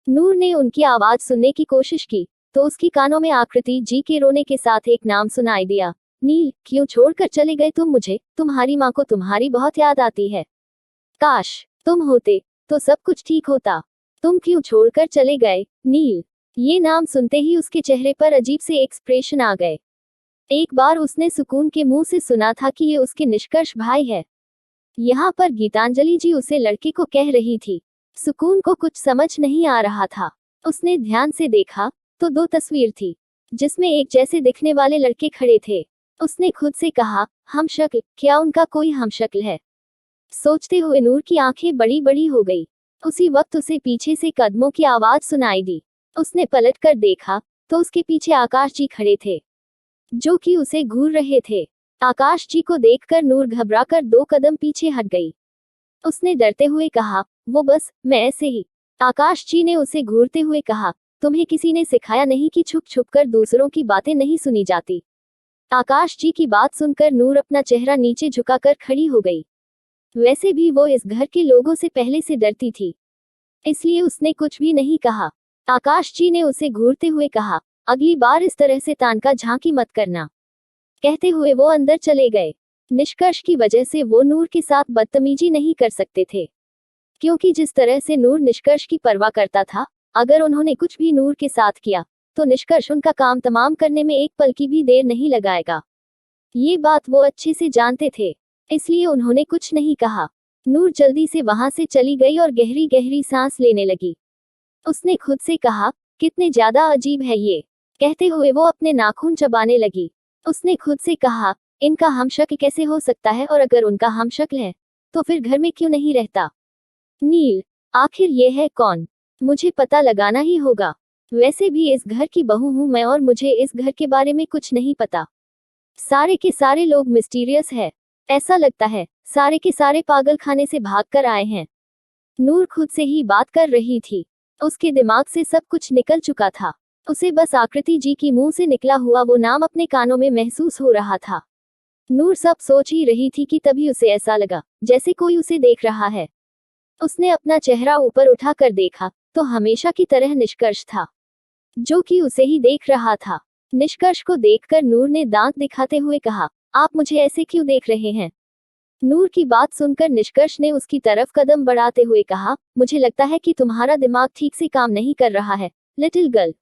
नूर ने उनकी आवाज सुनने की कोशिश की तो उसकी कानों में आकृति जी के रोने के साथ एक नाम सुनाई दिया, नील, क्यों छोड़कर चले गए तुम मुझे? तुम्हारी माँ को तुम्हारी बहुत याद आती है। काश तुम होते तो सब कुछ ठीक होता। तुम क्यों छोड़कर चले गए, नील? ये नाम सुनते ही उसके चेहरे पर अजीब से एक्सप्रेशन आ गए। एक बार उसने सुकून के मुंह से सुना था कि ये उसके निष्कर्ष भाई है। यहाँ पर गीतांजलि जी उसे लड़के को कह रही थी। सुकून को कुछ समझ नहीं आ रहा था। उसने ध्यान से देखा तो दो तस्वीर थी, जिसमें एक जैसे दिखने वाले लड़के खड़े थे। उसने खुद से कहा, हम शक्ल, क्या उनका कोई हम शक्ल है? सोचते हुए नूर की आंखें बड़ी बड़ी हो गई। उसी वक्त उसे पीछे से कदमों की आवाज सुनाई दी। उसने पलट कर देखा तो उसके पीछे आकाश जी खड़े थे, जो कि उसे घूर रहे थे। आकाश जी को देखकर नूर घबराकर 2 कदम पीछे हट गई। उसने डरते हुए कहा, वो बस मैं ऐसे ही। आकाश जी ने उसे घूरते हुए कहा, तुम्हें किसी ने सिखाया नहीं कि छुप छुप कर दूसरों की बातें नहीं सुनी जाती? आकाश जी की बात सुनकर नूर अपना चेहरा नीचे झुकाकर खड़ी हो गई। वैसे भी वो इस घर के लोगों से पहले से डरती थी, इसलिए उसने कुछ भी नहीं कहा। आकाश जी ने उसे घूरते हुए कहा, अगली बार इस तरह से तान का झांकी मत करना। कहते हुए वो अंदर चले गए। निष्कर्ष की वजह से वो नूर के साथ बदतमीजी नहीं कर सकते थे, क्योंकि जिस तरह से नूर निष्कर्ष की परवाह करता था, अगर उन्होंने कुछ भी नूर के साथ किया तो निष्कर्ष उनका काम तमाम करने में एक पल की भी देर नहीं लगाएगा। ये बात वो अच्छे से जानते थे, इसलिए उन्होंने कुछ नहीं कहा। नूर जल्दी से वहां से चली गई और गहरी गहरी सांस लेने लगी। उसने खुद से कहा, कितने ज्यादा अजीब है ये। कहते हुए वो अपने नाखून चबाने लगी। उसने खुद से कहा, इनका हमशक्ल कैसे हो सकता है, और अगर उनका हमशक्ल है तो फिर घर में क्यों नहीं रहता? नील, आखिर ये है कौन? मुझे पता लगाना ही होगा। वैसे भी इस घर की बहू हूं मैं और मुझे इस घर के बारे में कुछ नहीं पता। सारे के सारे लोग मिस्टीरियस है। ऐसा लगता है सारे के सारे पागल खाने से भाग कर आए हैं। नूर खुद से ही बात कर रही थी। उसके दिमाग से सब कुछ निकल चुका था। उसे बस आकृति जी की मुंह से निकला हुआ वो नाम अपने कानों में महसूस हो रहा था। नूर सब सोच ही रही थी कि तभी उसे ऐसा लगा जैसे कोई उसे देख रहा है। उसने अपना चेहरा ऊपर उठाकर देखा तो हमेशा की तरह निष्कर्ष था, जो कि उसे ही देख रहा था। निष्कर्ष को देखकर नूर ने दांत दिखाते हुए कहा, आप मुझे ऐसे क्यों देख रहे हैं? नूर की बात सुनकर निष्कर्ष ने उसकी तरफ कदम बढ़ाते हुए कहा, मुझे लगता है कि तुम्हारा दिमाग ठीक से काम नहीं कर रहा है लिटिल गर्ल,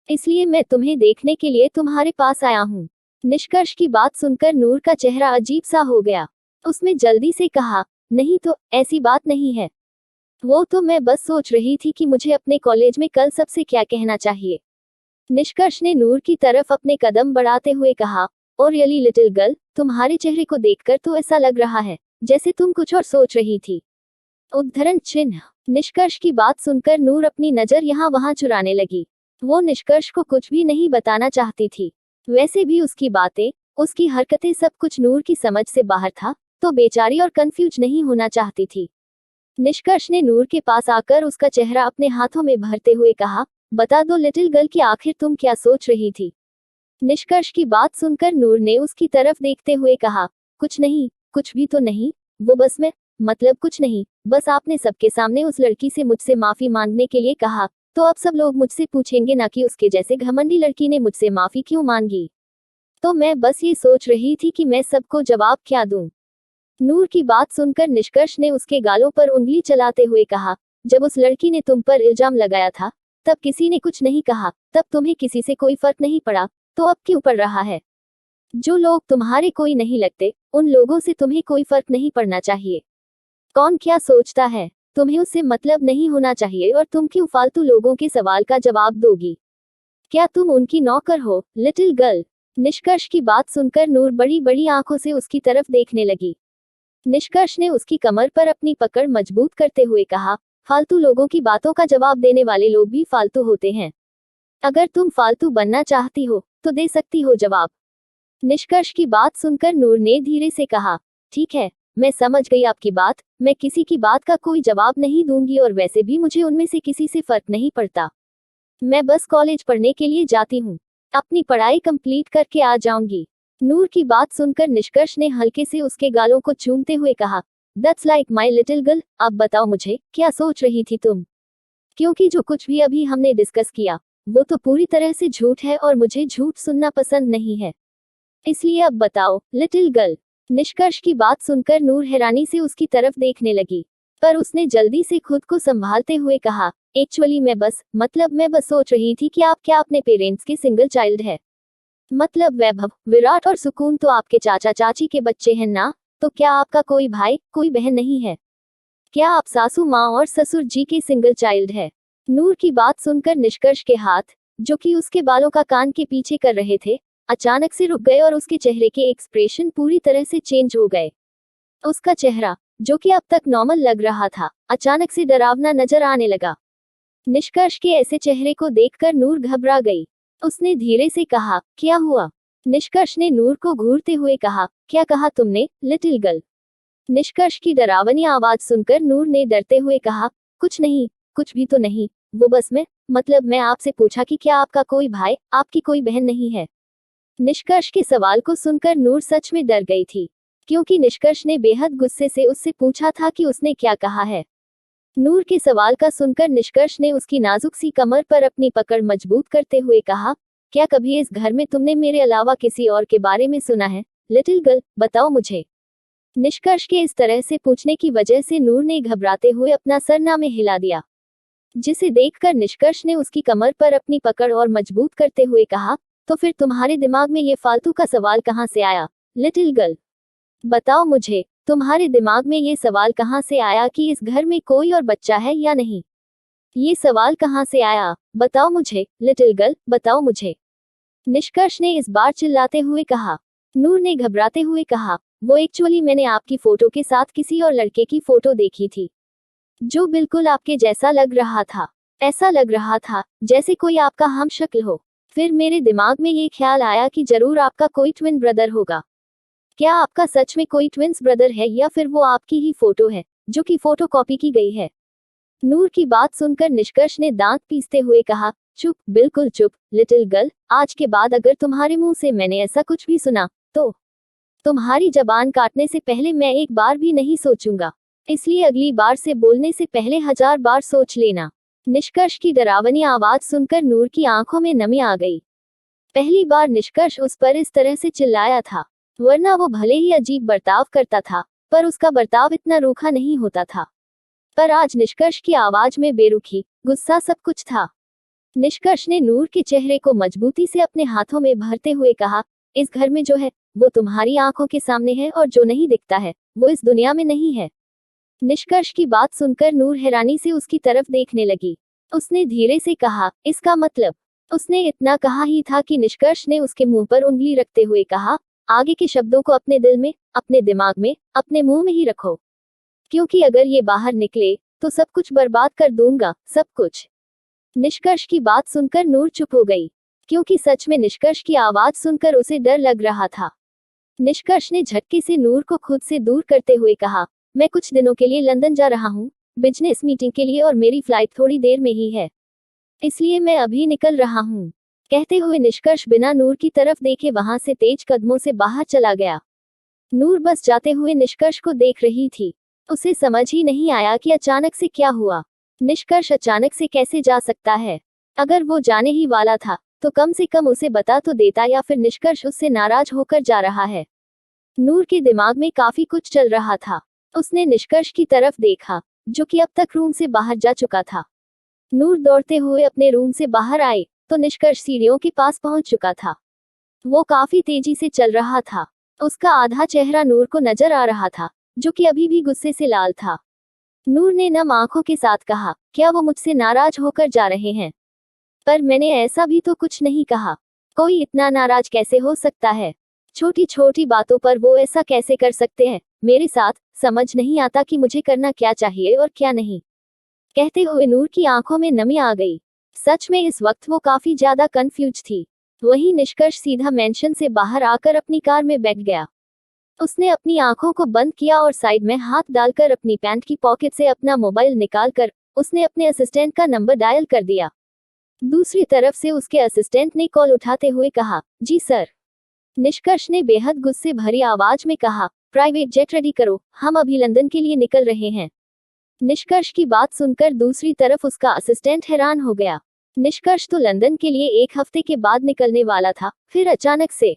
इसलिए मैं तुम्हें देखने के लिए तुम्हारे पास आया हूँ। निष्कर्ष की बात सुनकर नूर का चेहरा अजीब सा हो गया। उसने जल्दी से कहा, नहीं तो ऐसी बात नहीं है। वो तो मैं बस सोच रही थी कि मुझे अपने कॉलेज में कल सबसे क्या कहना चाहिए। निष्कर्ष ने नूर की तरफ अपने कदम बढ़ाते हुए कहा, और रियली लिटिल गर्ल, तुम्हारे चेहरे को देखकर तो ऐसा लग रहा है जैसे तुम कुछ और सोच रही थी। उद्धरण चिन्ह। निष्कर्ष की बात सुनकर नूर अपनी नजर यहाँ वहाँ चुराने लगी। वो निष्कर्ष को कुछ भी नहीं बताना चाहती थी। वैसे भी उसकी बातें, उसकी हरकतें सब कुछ नूर की समझ से बाहर था, तो बेचारी और कंफ्यूज नहीं होना चाहती थी। निष्कर्ष ने नूर के पास आकर उसका चेहरा अपने हाथों में भरते हुए कहा, बता दो लिटिल गर्ल कि आखिर तुम क्या सोच रही थी। निष्कर्ष की बात सुनकर नूर ने उसकी तरफ देखते हुए कहा, कुछ नहीं, कुछ भी तो नहीं, वो बस मैं, मतलब कुछ नहीं, बस आपने सबके सामने उस लड़की से मुझसे माफी मांगने के लिए कहा, तो अब सब लोग मुझसे पूछेंगे ना कि उसके जैसे घमंडी लड़की ने मुझसे माफी क्यों मांगी। तो मैं बस ये सोच रही थी कि मैं सबको जवाब क्या दूं। नूर की बात सुनकर निष्कर्ष ने उसके गालों पर उंगली चलाते हुए कहा, जब उस लड़की ने तुम पर इल्जाम लगाया था तब किसी ने कुछ नहीं कहा, तब तुम्हें किसी से कोई फर्क नहीं पड़ा, तो अब क्यों पड़ रहा है। जो लोग तुम्हारे कोई नहीं लगते उन लोगों से तुम्हें कोई फर्क नहीं पड़ना चाहिए। कौन क्या सोचता है तुम्हें उससे मतलब नहीं होना चाहिए, और तुम क्यों फालतू लोगों के सवाल का जवाब दोगी। क्या तुम उनकी नौकर हो लिटिल गर्ल। निष्कर्ष की बात सुनकर नूर बड़ी बड़ी आंखों से उसकी तरफ देखने लगी। निष्कर्ष ने उसकी कमर पर अपनी पकड़ मजबूत करते हुए कहा, फालतू लोगों की बातों का जवाब देने वाले लोग भी फालतू होते हैं। अगर तुम फालतू बनना चाहती हो तो दे सकती हो जवाब। निष्कर्ष की बात सुनकर नूर ने धीरे से कहा, ठीक है, मैं समझ गई आपकी बात, मैं किसी की बात का कोई जवाब नहीं दूंगी, और वैसे भी मुझे उनमें से किसी से फर्क नहीं पड़ता। मैं बस कॉलेज पढ़ने के लिए जाती हूँ, अपनी पढ़ाई कंप्लीट करके आ जाऊंगी। नूर की बात सुनकर निष्कर्ष ने हल्के से उसके गालों को चूमते हुए कहा, that's like my little girl, अब बताओ मुझे क्या सोच रही थी तुम। क्योंकि जो कुछ भी अभी हमने डिस्कस किया वो तो पूरी तरह से झूठ है, और मुझे झूठ सुनना पसंद नहीं है। इसलिए अब बताओ लिटिल गर्ल। निष्कर्ष की बात सुनकर नूर हैरानी से उसकी तरफ देखने लगी, पर उसने जल्दी से खुद को संभालते हुए कहा, एक्चुअली मैं बस सोच रही थी कि आप क्या अपने पेरेंट्स के सिंगल चाइल्ड है। मतलब वैभव, विराट और सुकून तो आपके चाचा चाची के बच्चे हैं ना, तो क्या आपका कोई भाई कोई बहन नहीं है। क्या आप सासू माँ और ससुर जी के सिंगल चाइल्ड है। नूर की बात सुनकर निष्कर्ष के हाथ, जो कि उसके बालों का कान के पीछे कर रहे थे, अचानक से रुक गए और उसके चेहरे के एक्सप्रेशन पूरी तरह से चेंज हो गए। उसका चेहरा, जो कि अब तक नॉर्मल लग रहा था, अचानक से डरावना नजर आने लगा। निष्कर्ष के ऐसे चेहरे को देखकर नूर घबरा गई। उसने धीरे से कहा, क्या हुआ। निष्कर्ष ने नूर को घूरते हुए कहा, क्या कहा तुमने लिटिल गर्ल। निष्कर्ष की डरावनी आवाज सुनकर नूर ने डरते हुए कहा, कुछ नहीं, कुछ भी तो नहीं, वो बस मैं आपसे पूछा कि क्या आपका कोई भाई आपकी कोई बहन नहीं है। निष्कर्ष के सवाल को सुनकर नूर सच में डर गई थी, क्योंकि निष्कर्ष ने बेहद गुस्से से उससे पूछा था कि उसने क्या कहा है। नूर के सवाल का सुनकर निष्कर्ष ने उसकी नाजुक सी कमर पर अपनी पकड़ मजबूत करते हुए कहा, क्या कभी इस घर में तुमने मेरे अलावा किसी और के बारे में सुना है लिटिल गर्ल, बताओ मुझे। निष्कर्ष के इस तरह से पूछने की वजह से नूर ने घबराते हुए अपना सरना में हिला दिया, जिसे देखकर निष्कर्ष ने उसकी कमर पर अपनी पकड़ और मजबूत करते हुए कहा, तो फिर तुम्हारे दिमाग में ये फालतू का सवाल कहाँ से आया लिटिल गर्ल। बताओ मुझे, तुम्हारे दिमाग में ये सवाल कहाँ से आया कि इस घर में कोई और बच्चा है या नहीं। ये सवाल कहाँ से आया, बताओ मुझे लिटिल गर्ल, बताओ मुझे। निष्कर्ष ने इस बार चिल्लाते हुए कहा। नूर ने घबराते हुए कहा, वो एक्चुअली मैंने आपकी फोटो के साथ किसी और लड़के की फोटो देखी थी, जो बिल्कुल आपके जैसा लग रहा था। ऐसा लग रहा था जैसे कोई आपका हम शक्ल हो। फिर मेरे दिमाग में ये ख्याल आया कि जरूर आपका कोई ट्विन ब्रदर होगा। क्या आपका सच में कोई ट्विन्स ब्रदर है, या फिर वो आपकी ही फोटो है जो कि फोटो कॉपी की गई है। नूर की बात सुनकर निष्कर्ष ने दांत पीसते हुए कहा, चुप, बिल्कुल चुप लिटिल गर्ल, आज के बाद अगर तुम्हारे मुंह से मैंने ऐसा कुछ भी सुना तो तुम्हारी जबान काटने से पहले मैं एक बार भी नहीं सोचूंगा, इसलिए अगली बार से बोलने से पहले 1000 बार सोच लेना। निष्कर्ष की डरावनी आवाज सुनकर नूर की आंखों में नमी आ गई। पहली बार निष्कर्ष उस पर इस तरह से चिल्लाया था, वरना वो भले ही अजीब बर्ताव करता था, पर उसका बर्ताव इतना रूखा नहीं होता था। पर आज निष्कर्ष की आवाज में बेरुखी, गुस्सा सब कुछ था। निष्कर्ष ने नूर के चेहरे को मजबूती से अपने हाथों में भरते हुए कहा, इस घर में जो है वो तुम्हारी आंखों के सामने है, और जो नहीं दिखता है वो इस दुनिया में नहीं है। निष्कर्ष की बात सुनकर नूर हैरानी से उसकी तरफ देखने लगी। उसने धीरे से कहा, इसका मतलब। उसने इतना कहा ही था कि निष्कर्ष ने उसके मुंह पर उंगली रखते हुए कहा, आगे के शब्दों को अपने दिल में, अपने दिमाग में, अपने मुंह में ही रखो, क्योंकि अगर ये बाहर निकले तो सब कुछ बर्बाद कर दूंगा, सब कुछ। निष्कर्ष की बात सुनकर नूर चुप हो गई, क्योंकि सच में निष्कर्ष की आवाज सुनकर उसे डर लग रहा था। निष्कर्ष ने झटके से नूर को खुद से दूर करते हुए कहा, मैं कुछ दिनों के लिए लंदन जा रहा हूँ, बिजनेस मीटिंग के लिए, और मेरी फ्लाइट थोड़ी देर में ही है। इसलिए मैं अभी निकल रहा हूँ। कहते हुए निष्कर्ष बिना नूर की तरफ देखे वहां से तेज कदमों से बाहर चला गया। नूर बस जाते हुए निष्कर्ष को देख रही थी। उसे समझ ही नहीं आया कि अचानक से क्या हुआ। निष्कर्ष अचानक से कैसे जा सकता है? अगर वो जाने ही वाला था तो कम से कम उसे बता तो देता, या फिर निष्कर्ष उससे नाराज होकर जा रहा है। नूर के दिमाग में काफी कुछ चल रहा था। उसने निष्कर्ष की तरफ देखा, जो कि अब तक रूम से बाहर जा चुका था। नूर दौड़ते हुए अपने रूम से बाहर आए तो निष्कर्ष सीढ़ियों के पास पहुंच चुका था। वो काफी तेजी से चल रहा था। उसका आधा चेहरा नूर को नजर आ रहा था, जो कि अभी भी गुस्से से लाल था। नूर ने नम आंखों के साथ कहा, क्या वो मुझसे नाराज होकर जा रहे हैं? पर मैंने ऐसा भी तो कुछ नहीं कहा। कोई इतना नाराज कैसे हो सकता है? छोटी छोटी बातों पर वो ऐसा कैसे कर सकते हैं मेरे साथ? समझ नहीं आता कि मुझे करना क्या चाहिए और क्या नहीं। कहते हुए नूर की आंखों में नमी आ गई। सच में इस वक्त वो काफी ज्यादा कंफ्यूज थी। वहीं निष्कर्ष सीधा मेंशन से बाहर आकर अपनी कार में बैठ गया। उसने अपनी आंखों को बंद किया और साइड में हाथ डालकर अपनी पैंट की पॉकेट से अपना मोबाइल निकालकर उसने अपने असिस्टेंट का नंबर डायल कर दिया। दूसरी तरफ से उसके असिस्टेंट ने कॉल उठाते हुए कहा, जी सर। निष्कर्ष ने बेहद गुस्से भरी आवाज में कहा, प्राइवेट जेट रेडी करो, हम अभी लंदन के लिए निकल रहे हैं। निष्कर्ष की बात सुनकर दूसरी तरफ उसका असिस्टेंट हैरान हो गया। निष्कर्ष तो लंदन के लिए 1 हफ्ते के बाद निकलने वाला था, फिर अचानक से।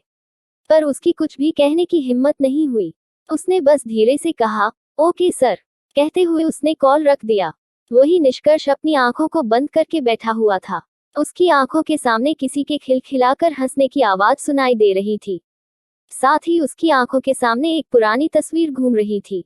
पर उसकी कुछ भी कहने की हिम्मत नहीं हुई। उसने बस धीरे से कहा, ओके सर। कहते हुए उसने कॉल रख दिया। वही निष्कर्ष अपनी आंखों को बंद करके बैठा हुआ था। उसकी आंखों के सामने किसी के खिलखिलाकर हंसने की आवाज सुनाई दे रही थी। साथ ही उसकी आंखों के सामने एक पुरानी तस्वीर घूम रही थी,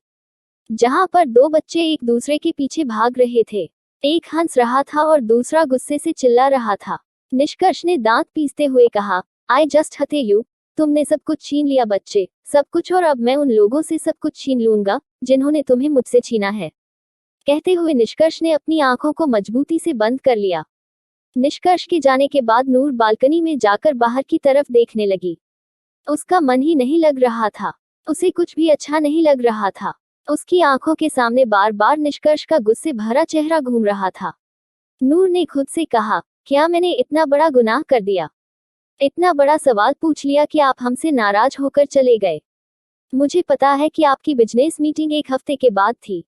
जहां पर 2 बच्चे एक दूसरे के पीछे भाग रहे थे। एक हंस रहा था और दूसरा गुस्से से चिल्ला रहा था। निष्कर्ष ने दांत पीसते हुए कहा, आई जस्ट हते यू। तुमने सब कुछ छीन लिया बच्चे, सब कुछ, और अब मैं उन लोगों से सब कुछ छीन लूंगा जिन्होंने तुम्हें मुझसे छीना है। कहते हुए निष्कर्ष ने अपनी आंखों को मजबूती से बंद कर लिया। निष्कर्ष के जाने के बाद नूर बालकनी में जाकर बाहर की तरफ देखने लगी। उसका मन ही नहीं लग रहा था। उसे कुछ भी अच्छा नहीं लग रहा था। उसकी आंखों के सामने बार बार निष्कर्ष का गुस्से भरा चेहरा घूम रहा था। नूर ने खुद से कहा, क्या मैंने इतना बड़ा गुनाह कर दिया? इतना बड़ा सवाल पूछ लिया कि आप हमसे नाराज होकर चले गए। मुझे पता है कि आपकी बिजनेस मीटिंग 1 हफ्ते के बाद थी।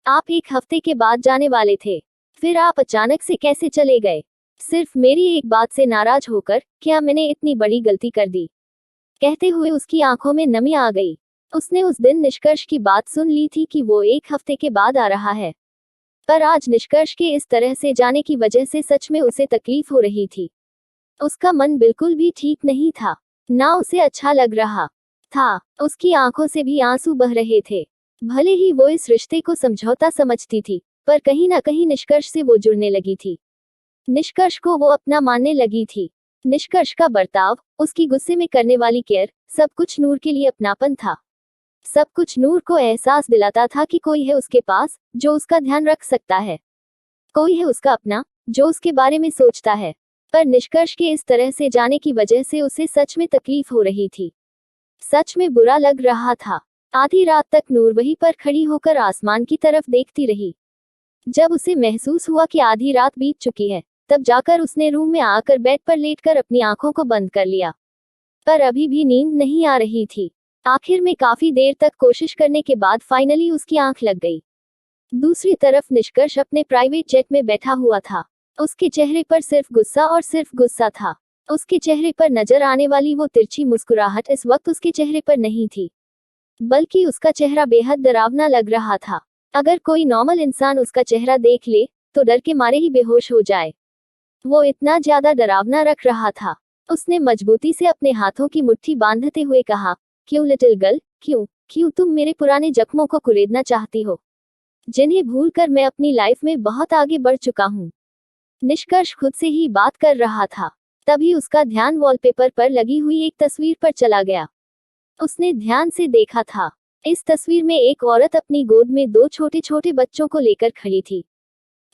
आप 1 हफ्ते के बाद जाने वाले थे, फिर आप अचानक से कैसे चले गए? सिर्फ मेरी एक बात से नाराज होकर क्या मैंने इतनी बड़ी गलती कर दी? कहते हुए उसकी आंखों में नमी आ गई। उसने उस दिन निष्कर्ष की बात सुन ली थी कि वो 1 हफ्ते के बाद आ रहा है, पर आज निष्कर्ष के इस तरह से जाने की वजह से सच में उसे तकलीफ हो रही थी। उसका मन बिल्कुल भी ठीक नहीं था, ना उसे अच्छा लग रहा था। उसकी आंखों से भी आंसू बह रहे थे। भले ही वो इस रिश्ते को समझौता समझती थी, पर कहीं ना कहीं निष्कर्ष से वो जुड़ने लगी थी। निष्कर्ष को वो अपना मानने लगी थी। निष्कर्ष का बर्ताव, उसकी गुस्से में करने वाली केयर, सब कुछ नूर के लिए अपनापन था। सब कुछ नूर को एहसास दिलाता था कि कोई है उसके पास जो उसका ध्यान रख सकता है। कोई है उसका अपना जो उसके बारे में सोचता है। पर निष्कर्ष के इस तरह से जाने की वजह से उसे सच में तकलीफ हो रही थी। सच में बुरा लग रहा था। आधी रात तक नूर वहीं पर खड़ी होकर आसमान की तरफ देखती रही। जब उसे महसूस हुआ कि आधी रात बीत चुकी है, तब जाकर उसने रूम में आकर बेड पर लेटकर अपनी आंखों को बंद कर लिया। पर अभी भी नींद नहीं आ रही थी। आखिर में काफी देर तक कोशिश करने के बाद फाइनली उसकी आंख लग गई। दूसरी तरफ निष्कर्ष अपने प्राइवेट जेट में बैठा हुआ था। उसके चेहरे पर सिर्फ गुस्सा और सिर्फ गुस्सा था। उसके चेहरे पर नजर आने वाली वो तिरछी मुस्कुराहट इस वक्त उसके चेहरे पर नहीं थी, बल्कि उसका चेहरा बेहद डरावना लग रहा था। अगर कोई नॉर्मल इंसान उसका चेहरा देख ले तो डर के मारे ही बेहोश हो जाए। वो इतना ज्यादा डरावना रख रहा था। उसने मजबूती से अपने हाथों की मुट्ठी बांधते हुए कहा, क्यों लिटिल गर्ल, क्यों क्यों तुम मेरे पुराने जख्मों को कुरेदना चाहती हो, जिन्हें भूलकर मैं अपनी लाइफ में बहुत आगे बढ़ चुका हूँ। निष्कर्ष खुद से ही बात कर रहा था। तभी उसका ध्यान वॉलपेपर पर लगी हुई एक तस्वीर पर चला गया। उसने ध्यान से देखा था। इस तस्वीर में एक औरत अपनी गोद में 2 छोटे छोटे बच्चों को लेकर खड़ी थी।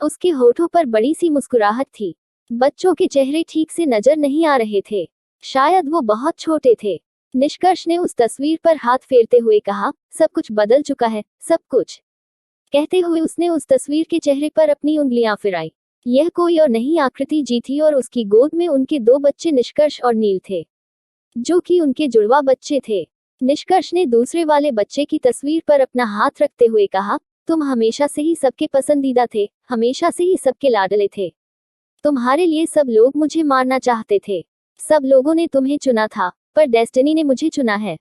उसके होठों पर बड़ी सी मुस्कुराहट थी। बच्चों के चेहरे ठीक से नजर नहीं आ रहे थे, शायद वो बहुत छोटे थे। निष्कर्ष ने उस तस्वीर पर हाथ फेरते हुए कहा, सब कुछ बदल चुका है, सब कुछ। कहते हुए उसने उस तस्वीर के चेहरे पर अपनी उंगलियां फिराई। यह कोई और नहीं आकृति जी थी और उसकी गोद में उनके 2 बच्चे निष्कर्ष और नील थे, जो कि उनके जुड़वा बच्चे थे। निष्कर्ष ने दूसरे वाले बच्चे की तस्वीर पर अपना हाथ रखते हुए कहा, तुम हमेशा से ही सबके पसंदीदा थे, हमेशा से ही सबके लाडले थे। तुम्हारे लिए सब लोग मुझे मारना चाहते थे। सब लोगों ने तुम्हें चुना था, पर डेस्टिनी ने मुझे चुना है।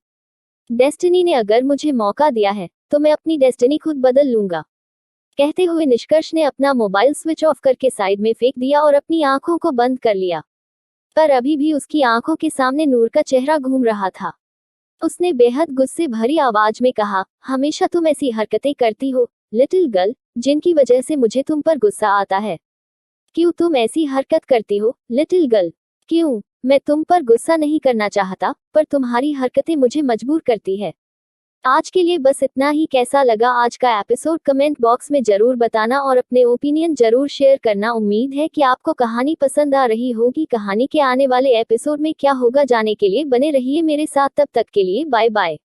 डेस्टिनी ने अगर मुझे मौका दिया है, तो मैं अपनी डेस्टिनी खुद बदल लूंगा। कहते हुए निष्कर्ष ने अपना मोबाइल स्विच ऑफ करके साइड में फेंक दिया और अपनी आंखों को बंद कर लिया। पर अभी भी उसकी आंखों के सामने नूर का चेहरा घूम रहा था। उसने बेहद गुस्से भरी आवाज में कहा, हमेशा तुम ऐसी हरकतें करती हो, लिटिल गर्ल, जिनकी वजह से मुझे तुम पर गुस्सा आता है। क्यों तुम ऐसी हरकत करती हो, लिटिल गर्ल? क्यों? मैं तुम पर गुस्सा नहीं करना चाहता, पर तुम्हारी हरकतें मुझे मजबूर करती है। आज के लिए बस इतना ही। कैसा लगा आज का एपिसोड कमेंट बॉक्स में जरूर बताना और अपने ओपिनियन जरूर शेयर करना। उम्मीद है कि आपको कहानी पसंद आ रही होगी। कहानी के आने वाले एपिसोड में क्या होगा जानने के लिए बने रहिए मेरे साथ। तब तक के लिए बाय बाय।